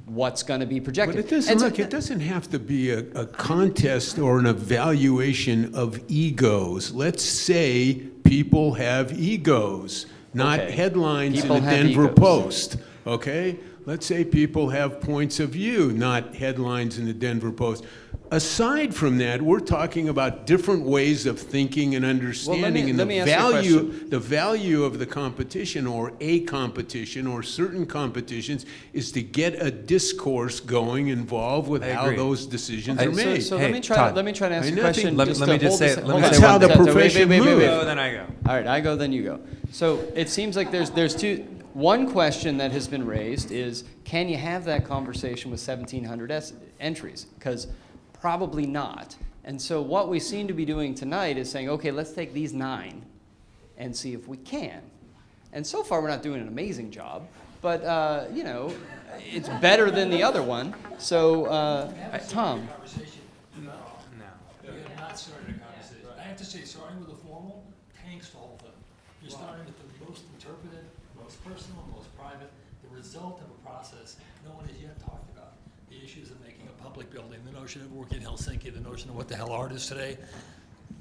A: what's going to be projected.
D: But it doesn't,
A: And so-
D: look, it doesn't have to be a contest or an evaluation of egos. Let's say people have egos, not
A: Okay.
D: headlines
A: People
D: in the
A: have
D: Denver
A: egos.
D: Post, okay? Let's say people have points of view, not headlines in the Denver Post. Aside from that, we're talking about different ways of thinking and understanding, and
A: let me ask you a
D: the value of the competition or a competition or certain competitions is to get a discourse going involved with
C: I
D: how
C: agree.
D: those decisions are made.
A: So
C: Hey,
A: let me try
C: Todd.
A: to ask
D: I
A: a
D: mean,
A: question.
C: Let me
A: to
C: just
A: hold
C: say-
A: this-
C: let me
A: hold
C: say
A: on.
D: That's how the
A: Wait,
D: profession
A: wait,
D: moves.
C: Go, then I go.
A: All right, I go, then you go. So it seems like there's two. One question that has been raised is, can you have that conversation with 1,700 entries? Because probably not. And so what we seem to be doing tonight is saying, okay, let's take these 9 and see if we can. And so far, we're not doing an amazing job, but you know, it's better than the other one. So, Tom.
K: We have not started a conversation. I have to say, starting with the formal tanks the whole thing. You're starting with the most interpretive, most personal, most private, the result of a process no one has yet talked about. The issues of making a public building, the notion of working in Helsinki, the notion of what the hell art is today.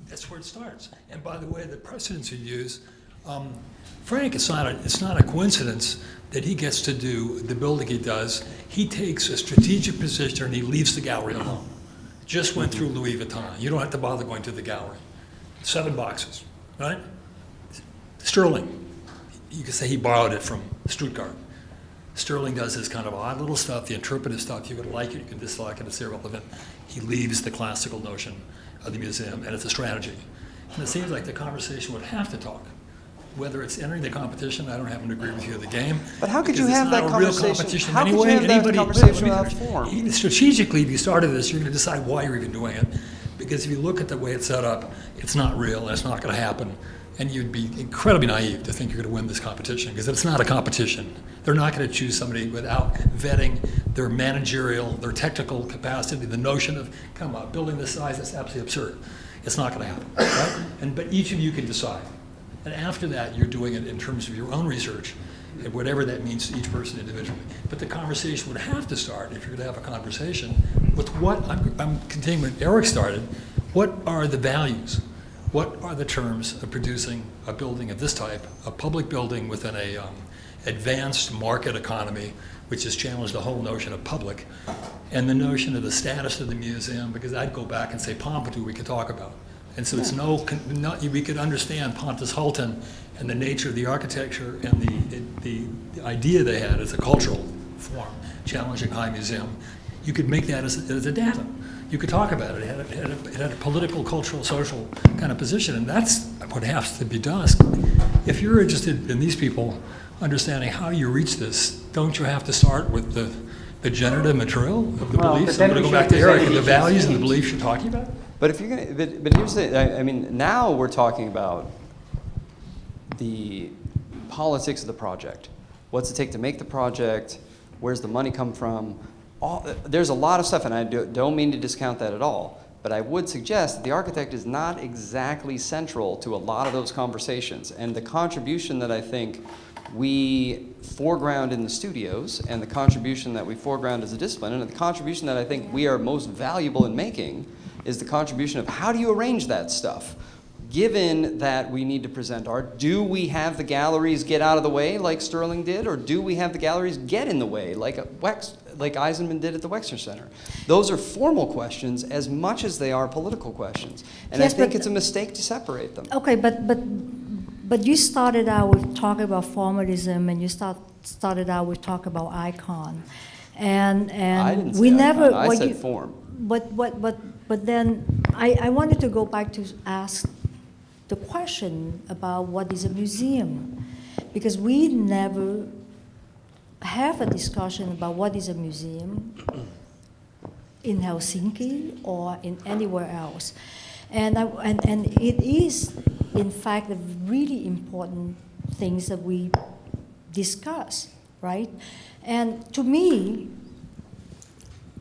K: That's where it starts. And by the way, the precedents you use, Frank, it's not a coincidence that he gets to do the building he does. He takes a strategic position and he leaves the gallery alone. Just went through Louis Vuitton. You don't have to bother going to the gallery. 7 boxes, right? Sterling, you could say he borrowed it from Stuttgart. Sterling does this kind of odd little stuff, the interpretive stuff. You can like it, you can dislike it, it's irrelevant. He leaves the classical notion of the museum, and it's a strategy. And it seems like the conversation would have to talk. Whether it's entering the competition, I don't happen to agree with you of the game.
A: But how could
H: because
A: you
H: it's
A: have
H: not
A: that
H: a real
A: conversation?
H: competition
A: How could you
H: anyway.
A: have that
H: Anybody-
A: conversation
H: let me
A: without
H: finish.
A: form?
H: Even strategically, if you started this, you're going to decide why you're even doing it. Because if you look at the way it's set up, it's not real, and it's not going to happen. And you'd be incredibly naive to think you're going to win this competition, because it's not a competition. They're not going to choose somebody without vetting their managerial, their technical capacity, the notion of, come on, building this size, that's absolutely absurd. It's not going to happen, right? But each of you can decide. And after that, you're doing it in terms of your own research, and whatever that means to each person individually. But the conversation would have to start, if you're going to have a conversation, with what, I'm continuing what Eric started, what are the values? What are the terms of producing a building of this type, a public building within a advanced market economy, which has challenged the whole notion of public, and the notion of the status of the museum, because I'd go back and say Pompidou we could talk about. And so it's we could understand Pontus Hulton and the nature of the architecture and the idea they had as a cultural form, challenging high museum. You could make that as a datum. You could talk about it. It had a political, cultural, social kind of position, and that's what has to be done. If you're interested in these people understanding how you reach this, don't you have to start with the generative material of the beliefs? I'm going to go back to Eric and the values and the beliefs you're talking about.
A: But if you're gonna, but here's the, I mean, now we're talking about the politics of the project. What's it take to make the project? Where's the money come from? There's a lot of stuff, and I don't mean to discount that at all, but I would suggest that the architect is not exactly central to a lot of those conversations. And the contribution that I think we foreground in the studios, and the contribution that we foreground as a discipline, and the contribution that I think we are most valuable in making, is the contribution of how do you arrange that stuff? Given that we need to present art, do we have the galleries get out of the way like Sterling did, or do we have the galleries get in the way like Hsinming did at the Wexner Center? Those are formal questions as much as they are political questions. And
I: Yes,
A: I think
I: but-
A: it's a mistake to separate them.
I: Okay, but you started out with talking about formalism, and you started out with talking about icon, and
A: I didn't say
I: we
A: icon,
I: never.
A: I
I: what
A: said
I: you-
A: form.
I: But then I wanted to go back to ask the question about what is a museum, because we never have a discussion about what is a museum in Helsinki or in anywhere else. And it is, in fact, a really important things that we discuss, right? And to me,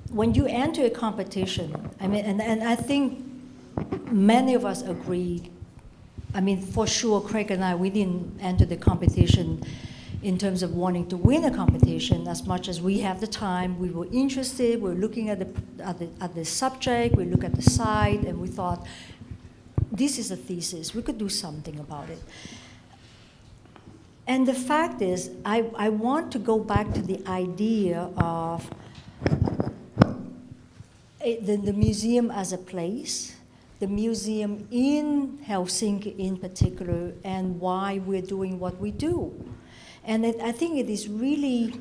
I: when you enter a competition, I mean, and I think many of us agree, I mean, for sure, Craig and I, we didn't enter the competition in terms of wanting to win a competition as much as we have the time. We were interested, we were looking at the subject, we look at the site, and we thought, this is a thesis, we could do something about it. And the fact is, I want to go back to the idea of the museum as a place, the museum in Helsinki in particular, and why we're doing what we do. And I think it is really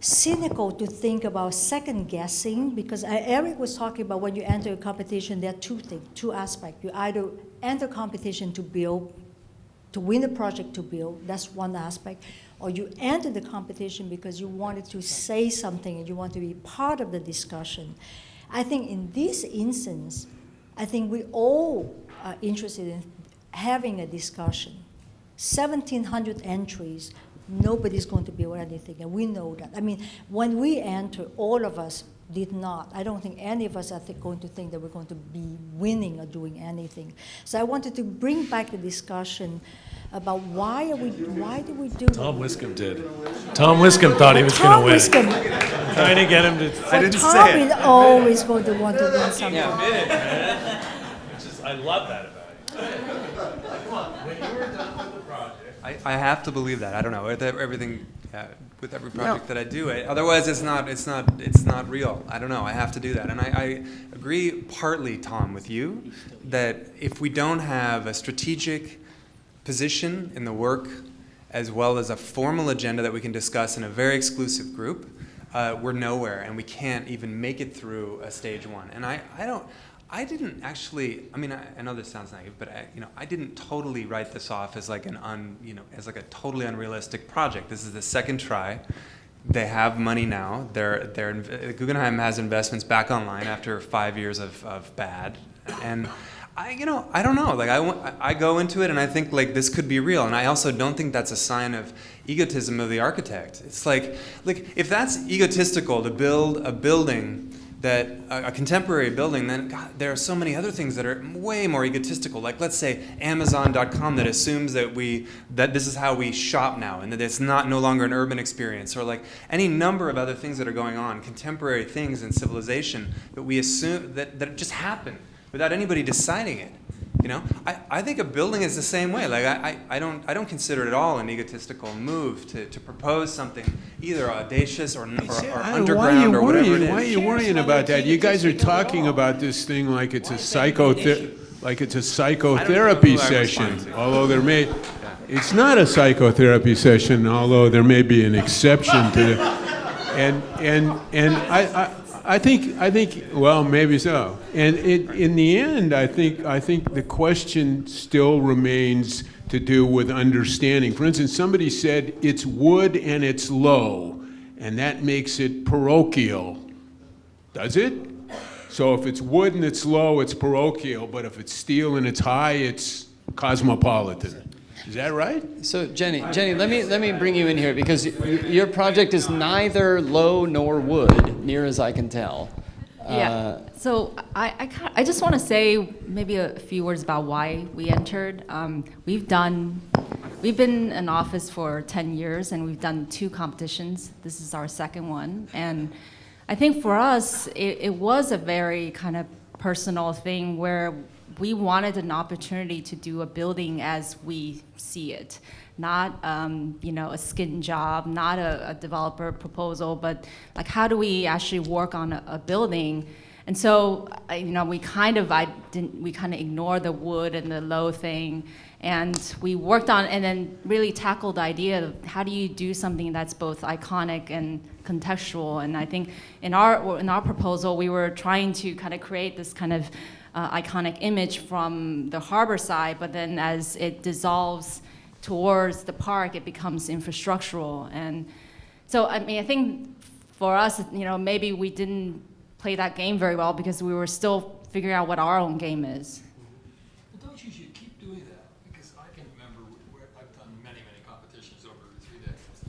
I: cynical to think about second guessing, because Eric was talking about when you enter a competition, there are two aspects. You either enter competition to build, to win a project to build, that's one aspect, or you enter the competition because you wanted to say something and you want to be part of the discussion. I think in this instance, I think we all are interested in having a discussion. 1,700 entries, nobody's going to build anything, and we know that. I mean, when we enter, all of us did not. I don't think any of us are going to think that we're going to be winning or doing anything. So I wanted to bring back the discussion about why do we do
J: Tom Wiscombe did. Tom Wiscombe thought he was going to win.
I: Wiscombe,
J: Trying to get him to.
C: didn't
I: Tom
C: say it.
I: is always going to want to win something.
J: I love that about it. Come on, when you were done with the project.
C: I have to believe that. I don't know. With everything, with every project that I do, otherwise it's not real. I don't know. I have to do that, and I agree partly, Tom, with you that if we don't have a strategic position in the work, as well as a formal agenda that we can discuss in a very exclusive group, we're nowhere, and we can't even make it through a stage one. And I didn't actually. I mean, I know this sounds naive, but I didn't totally write this off as like as like a totally unrealistic project. This is the second try. They have money now. Guggenheim has investments back online after 5 years of bad, and I don't know. Like I go into it and I think like this could be real, and I also don't think that's a sign of egotism of the architect. It's like if that's egotistical to build a building that a contemporary building, then God, there are so many other things that are way more egotistical. Like let's say Amazon.com that assumes that this is how we shop now, and that it's no longer an urban experience, or like any number of other things that are going on, contemporary things in civilization that we assume that just happen without anybody deciding it. I think a building is the same way. Like I don't consider it at all an egotistical move to propose something either audacious or underground or whatever it is.
D: Why are you worrying about that? You guys are talking about this thing like it's a psychotherapy session, although it's not a psychotherapy session, although there may be an exception to the. I think. Well, maybe so. And in the end, I think the question still remains to do with understanding. For instance, somebody said it's wood and it's low, and that makes it parochial. Does it? So if it's wood and it's low, it's parochial. But if it's steel and it's high, it's cosmopolitan. Is that right?
A: So Jenny, let me bring you in here because your project is neither low nor wood, near as I can tell.
L: Yeah. So I just want to say maybe a few words about why we entered. We've been in office for 10 years and we've done 2 competitions. This is our second one. And I think for us, it was a very kind of personal thing where we wanted an opportunity to do a building as we see it. Not a skin job, not a developer proposal, but like how do we actually work on a building? And so we kind of ignored the wood and the low thing, and we worked on and then really tackled the idea of how do you do something that's both iconic and contextual. And I think in our proposal we were trying to kind of create this kind of iconic image from the harbor side, but then as it dissolves towards the park, it becomes infrastructural. And so, I mean, I think for us, maybe we didn't play that game very well because we were still figuring out what our own game is.
K: Well, don't you should keep doing that, because I can remember where I've done many competitions over 3 decades.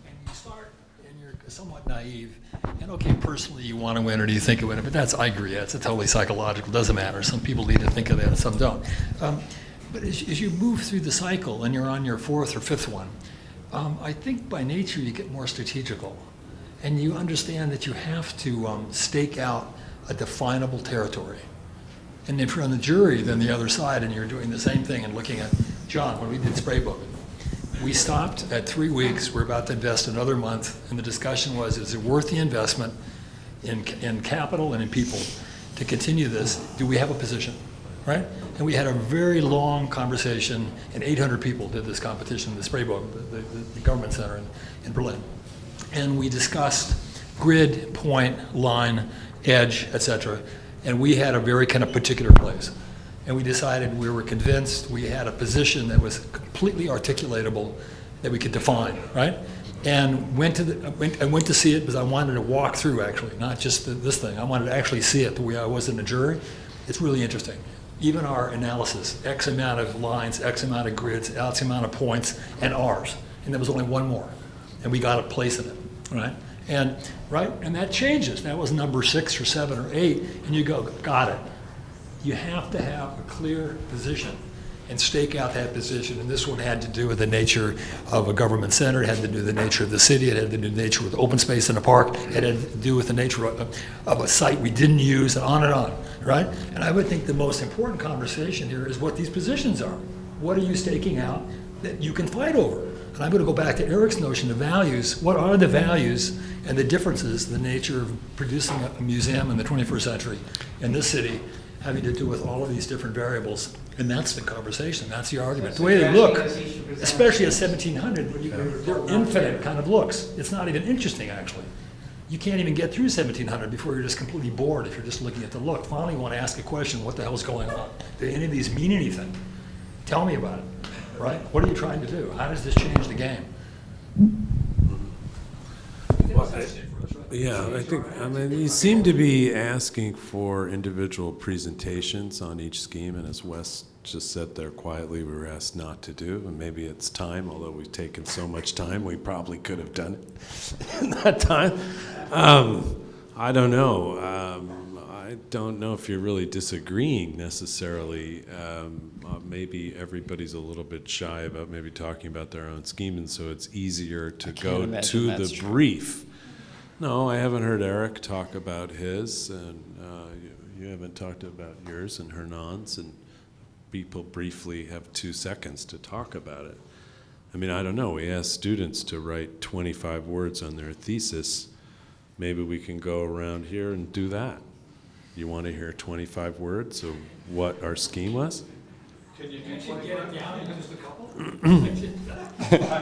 K: And you start, and you're somewhat naive, and okay, personally you want to win or do you think of it, but I agree, that's a totally psychological, doesn't matter. Some people need to think of that and some don't. But as you move through the cycle and you're on your 4th or 5th one, I think by nature you get more strategical. And you understand that you have to stake out a definable territory. And if you're on the jury, then the other side, and you're doing the same thing and looking at John, when we did spray book, we stopped at 3 weeks, we're about to invest another month, and the discussion was, is it worth the investment in capital and in people to continue this? Do we have a position? Right? And we had a very long conversation, and 800 people did this competition, the spray book, the government center in Berlin. And we discussed grid, point, line, edge, etc. And we had a very kind of particular place. And we decided, we were convinced we had a position that was completely articulatable, that we could define, right? And I went to see it because I wanted to walk through, actually, not just this thing. I wanted to actually see it the way I was in a jury. It's really interesting. Even our analysis, X amount of lines, X amount of grids, X amount of points, and ours. And there was only one more. And we got a place in it, right? And that changes. That was number 6 or 7 or 8, and you go, got it. You have to have a clear position and stake out that position. And this one had to do with the nature of a government center. It had to do with the nature of the city. It had to do with the nature of the open space in the park. It had to do with the nature of a site we didn't use, and on, right? And I would think the most important conversation here is what these positions are. What are you staking out that you can fight over? And I'm going to go back to Eric's notion of values. What are the values and the differences, the nature of producing a museum in the 21st century in this city, having to do with all of these different variables? And that's the conversation, that's the argument. The way they look, especially at 1700, they're infinite kind of looks. It's not even interesting, actually. You can't even get through 1700 before you're just completely bored if you're just looking at the look. Finally, you want to ask a question, what the hell's going on? Do any of these mean anything? Tell me about it, right? What are you trying to do? How does this change the game?
J: Well, you seem to be asking for individual presentations on each scheme, and as Wes just said there quietly, we were asked not to do, and maybe it's time, although we've taken so much time, we probably could have done it in that time. I don't know. I don't know if you're really disagreeing necessarily. Maybe everybody's a little bit shy about maybe talking about their own scheme, and so it's easier to go to the brief. No, I haven't heard Eric talk about his, and you haven't talked about yours and Hernan's, and people briefly have 2 seconds to talk about it. I mean, I don't know. We asked students to write 25 words on their thesis. Maybe we can go around here and do that. You want to hear 25 words of what our scheme was?
K: Can you get it down in just a couple?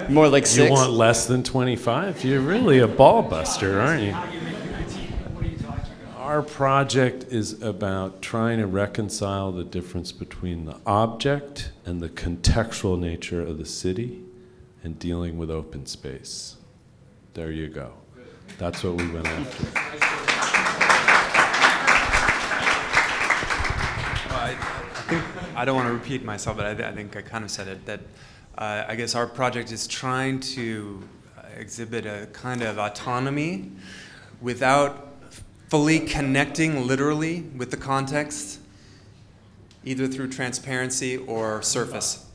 A: More like 6?
J: You want less than 25? You're really a ball buster, aren't you?
K: How you make your team? What are you talking about?
J: Our project is about trying to reconcile the difference between the object and the contextual nature of the city and dealing with open space. There you go. That's what we went after.
C: I don't want to repeat myself, but I think I kind of said it, that I guess our project is trying to exhibit a kind of autonomy without fully connecting literally with the context, either through transparency or surface.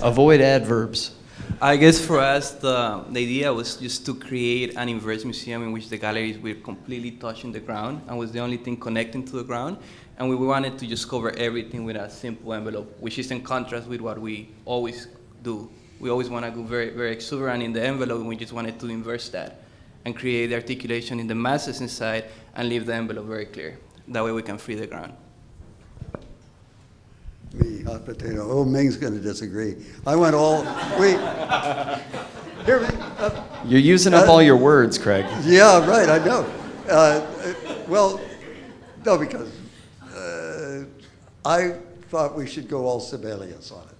A: Avoid adverbs.
M: I guess for us, the idea was just to create an inverse museum in which the galleries were completely touching the ground and was the only thing connecting to the ground. And we wanted to just cover everything with a simple envelope, which is in contrast with what we always do. We always want to go very, very exuberant in the envelope, and we just wanted to inverse that and create the articulation in the masses inside and leave the envelope very clear. That way we can free the ground.
F: Me, hot potato. Oh, Ming's going to disagree. I went all, wait. Here,
A: You're using up all your words, Craig.
F: yeah, right, I know. Well, no, because I thought we should go all Sibelius on it.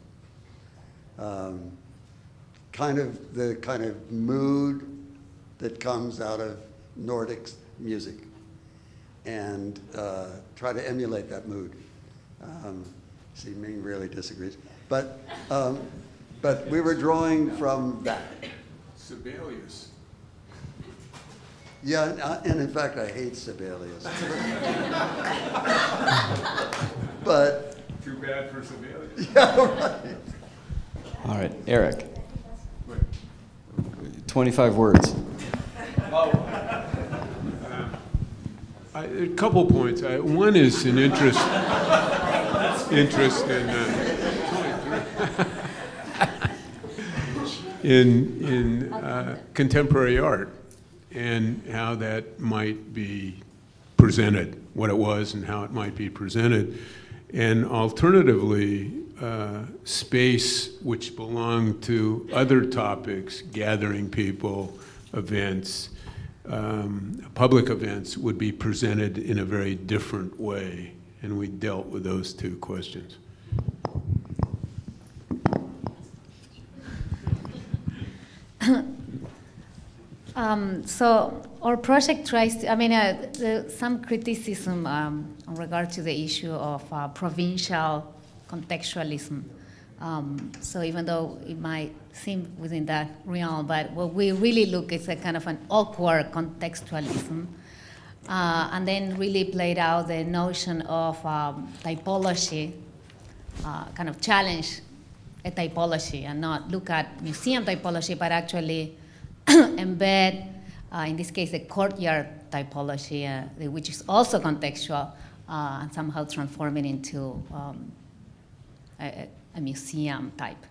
F: The kind of mood that comes out of Nordic music, and try to emulate that mood. See, Ming really disagrees, but we were drawing from that.
D: Sibelius.
F: Yeah, and in fact, I hate Sibelius. But
D: Too bad for Sibelius.
F: yeah, right.
A: All right, Eric. 25 words.
D: A couple points. One is an interest in contemporary art and how that might be presented, what it was and how it might be presented. And alternatively, space which belonged to other topics, gathering people, events, public events, would be presented in a very different way. And we dealt with those two questions.
E: So our project tries to, some criticism in regard to the issue of provincial contextualism. So even though it might seem within that realm, but what we really look is a kind of an awkward contextualism, and then really played out the notion of typology, kind of challenge a typology and not look at museum typology, but actually embed, in this case, the courtyard typology, which is also contextual, and somehow transform it into a museum type.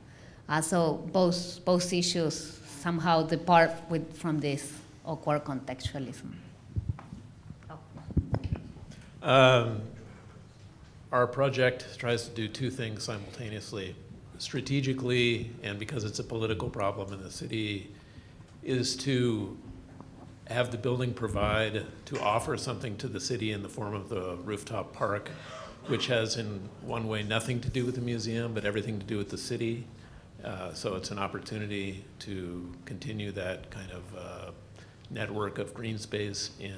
E: So both issues somehow depart from this awkward contextualism.
G: Our project tries to do two things simultaneously. Strategically, and because it's a political problem in the city, is to have the building to offer something to the city in the form of the rooftop park, which has in one way nothing to do with the museum, but everything to do with the city. So it's an opportunity to continue that kind of network of green space in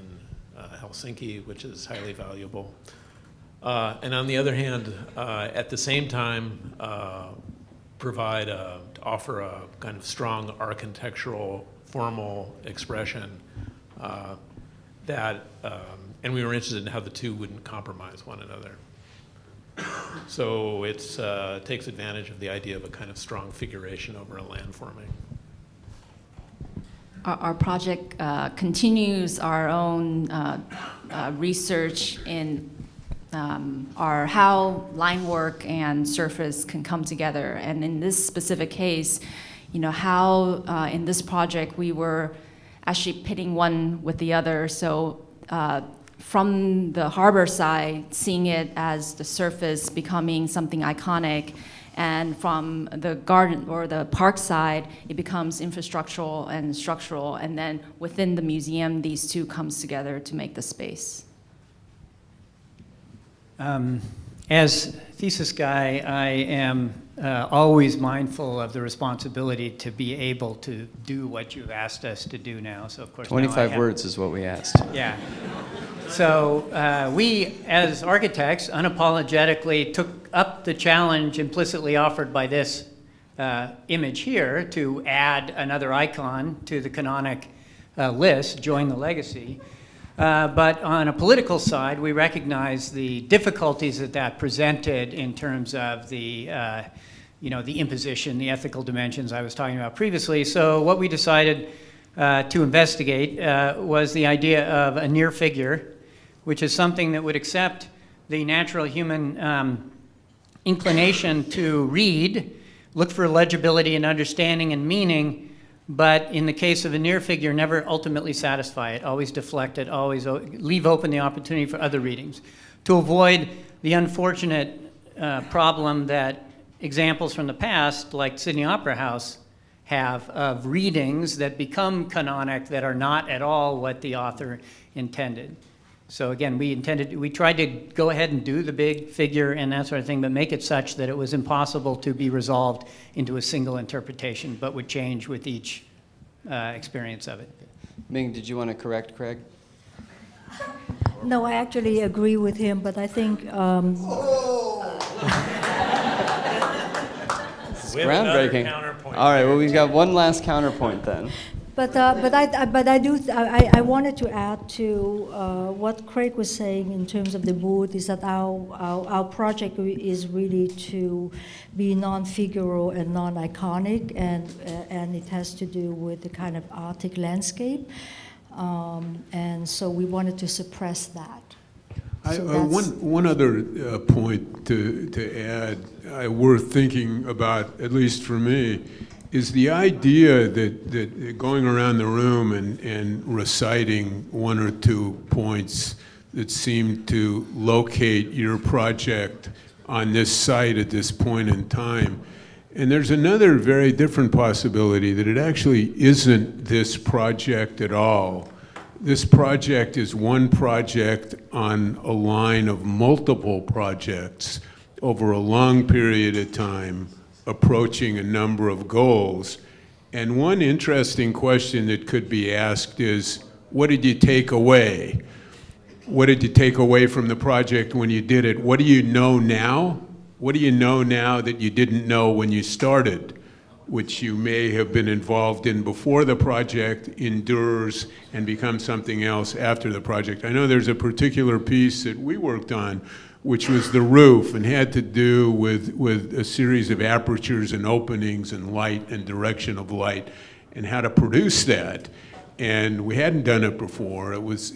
G: Helsinki, which is highly valuable. And on the other hand, at the same time, offer a kind of strong architectural formal expression and we were interested in how the two wouldn't compromise one another. So it takes advantage of the idea of a kind of strong figuration over a landforming.
L: Our project continues our own research in how line work and surface can come together. And in this specific case, how in this project we were actually pitting one with the other. So from the harbor side, seeing it as the surface becoming something iconic, and from the garden or the park side, it becomes infrastructural and structural, and then within the museum, these two comes together to make the space.
H: As thesis guy, I am always mindful of the responsibility to be able to do what you've asked us to do now. So of course,
A: 25 words is what we asked.
H: Yeah. So we, as architects, unapologetically took up the challenge implicitly offered by this image here to add another icon to the canonic list, join the legacy. But on a political side, we recognize the difficulties that presented in terms of the the imposition, the ethical dimensions I was talking about previously. So what we decided to investigate was the idea of a near figure, which is something that would accept the natural human inclination to read, look for legibility and understanding and meaning, but in the case of a near figure, never ultimately satisfy it, always deflect it, always leave open the opportunity for other readings, to avoid the unfortunate problem that examples from the past, like Sydney Opera House, have of readings that become canonic that are not at all what the author intended. So again, we tried to go ahead and do the big figure and that sort of thing, but make it such that it was impossible to be resolved into a single interpretation, but would change with each experience of it.
A: Ming, did you want to correct Craig?
I: No, I actually agree with him, but I think
A: Groundbreaking. All right, well, we've got one last counterpoint then.
I: But I wanted to add to what Craig was saying in terms of the booth is that our project is really to be non-figural and non-iconic, and it has to do with the kind of Arctic landscape, and so we wanted to suppress that. So
D: one other point to add, worth thinking about, at least for me, is the idea that going around the room and reciting one or two points that seem to locate your project on this site at this point in time. And there's another very different possibility that it actually isn't this project at all. This project is one project on a line of multiple projects over a long period of time, approaching a number of goals. And one interesting question that could be asked is, what did you take away? What did you take away from the project when you did it? What do you know now? What do you know now that you didn't know when you started, which you may have been involved in before the project endures and becomes something else after the project? I know there's a particular piece that we worked on, which was the roof, and had to do with a series of apertures and openings and light and direction of light and how to produce that. And we hadn't done it before. It was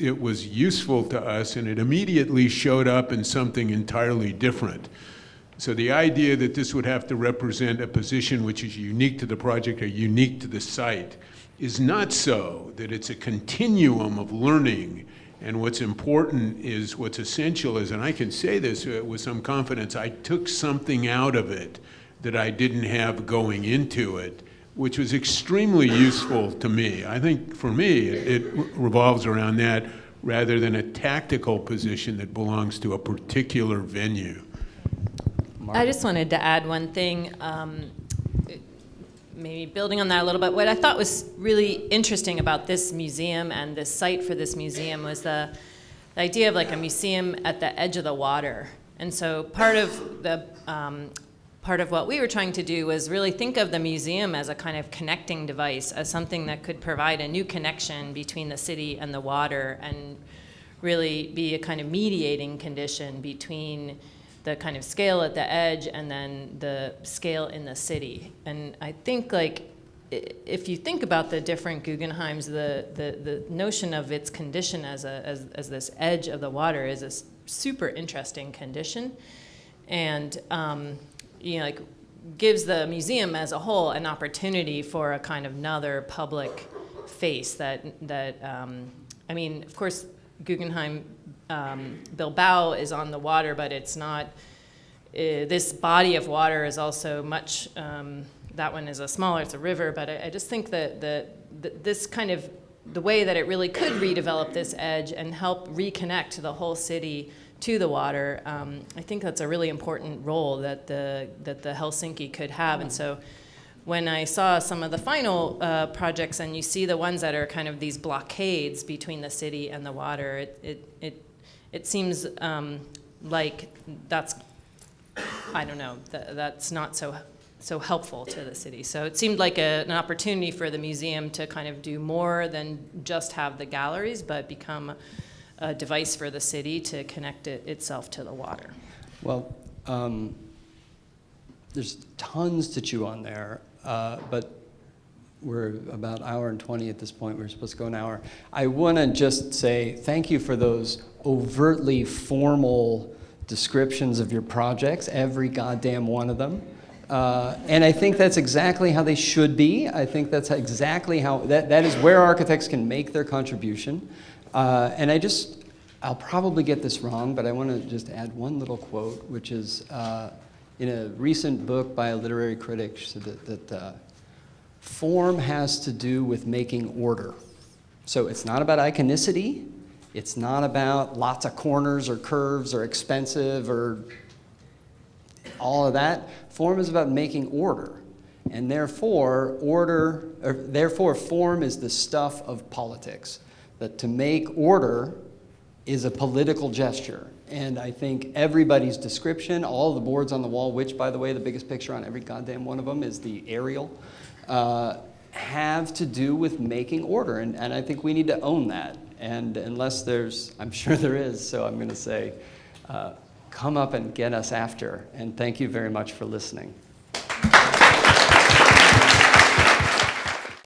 D: useful to us, and it immediately showed up in something entirely different. So the idea that this would have to represent a position which is unique to the project or unique to the site is not so, that it's a continuum of learning. And what's important is, what's essential is, and I can say this with some confidence, I took something out of it that I didn't have going into it, which was extremely useful to me. I think for me, it revolves around that rather than a tactical position that belongs to a particular venue.
B: I just wanted to add one thing, maybe building on that a little bit. What I thought was really interesting about this museum and this site for this museum was the idea of like a museum at the edge of the water. And so part of what we were trying to do was really think of the museum as a kind of connecting device, as something that could provide a new connection between the city and the water, and really be a kind of mediating condition between the kind of scale at the edge and then the scale in the city. And I think, like, if you think about the different Guggenheims, the notion of its condition as this edge of the water is a super interesting condition, and like gives the museum as a whole an opportunity for a kind of another public face that I mean, of course, Guggenheim Bilbao is on the water, but it's not, this body of water is also much, that one is it's a river, but I just think that this kind of, the way that it really could redevelop this edge and help reconnect the whole city to the water, I think that's a really important role that the Helsinki could have. And so when I saw some of the final projects, and you see the ones that are kind of these blockades between the city and the water, it seems like that's I don't know, that's not so helpful to the city. So it seemed like an opportunity for the museum to kind of do more than just have the galleries, but become a device for the city to connect itself to the water.
A: Well, there's tons to chew on there, but we're about an hour and 20 at this point. We're supposed to go an hour. I want to just say thank you for those overtly formal descriptions of your projects, every goddamn one of them. And I think that's exactly how they should be. I think that's exactly how, that is where architects can make their contribution. And I'll probably get this wrong, but I want to just add one little quote, which is in a recent book by a literary critic, she said that form has to do with making order. So it's not about iconicity. It's not about lots of corners or curves or expensive or all of that. Form is about making order. And therefore, form is the stuff of politics. That to make order is a political gesture. And I think everybody's description, all the boards on the wall, which, by the way, the biggest picture on every goddamn one of them is the aerial, have to do with making order. And I think we need to own that. And unless I'm sure there is, so I'm going to say, come up and get us after. And thank you very much for listening.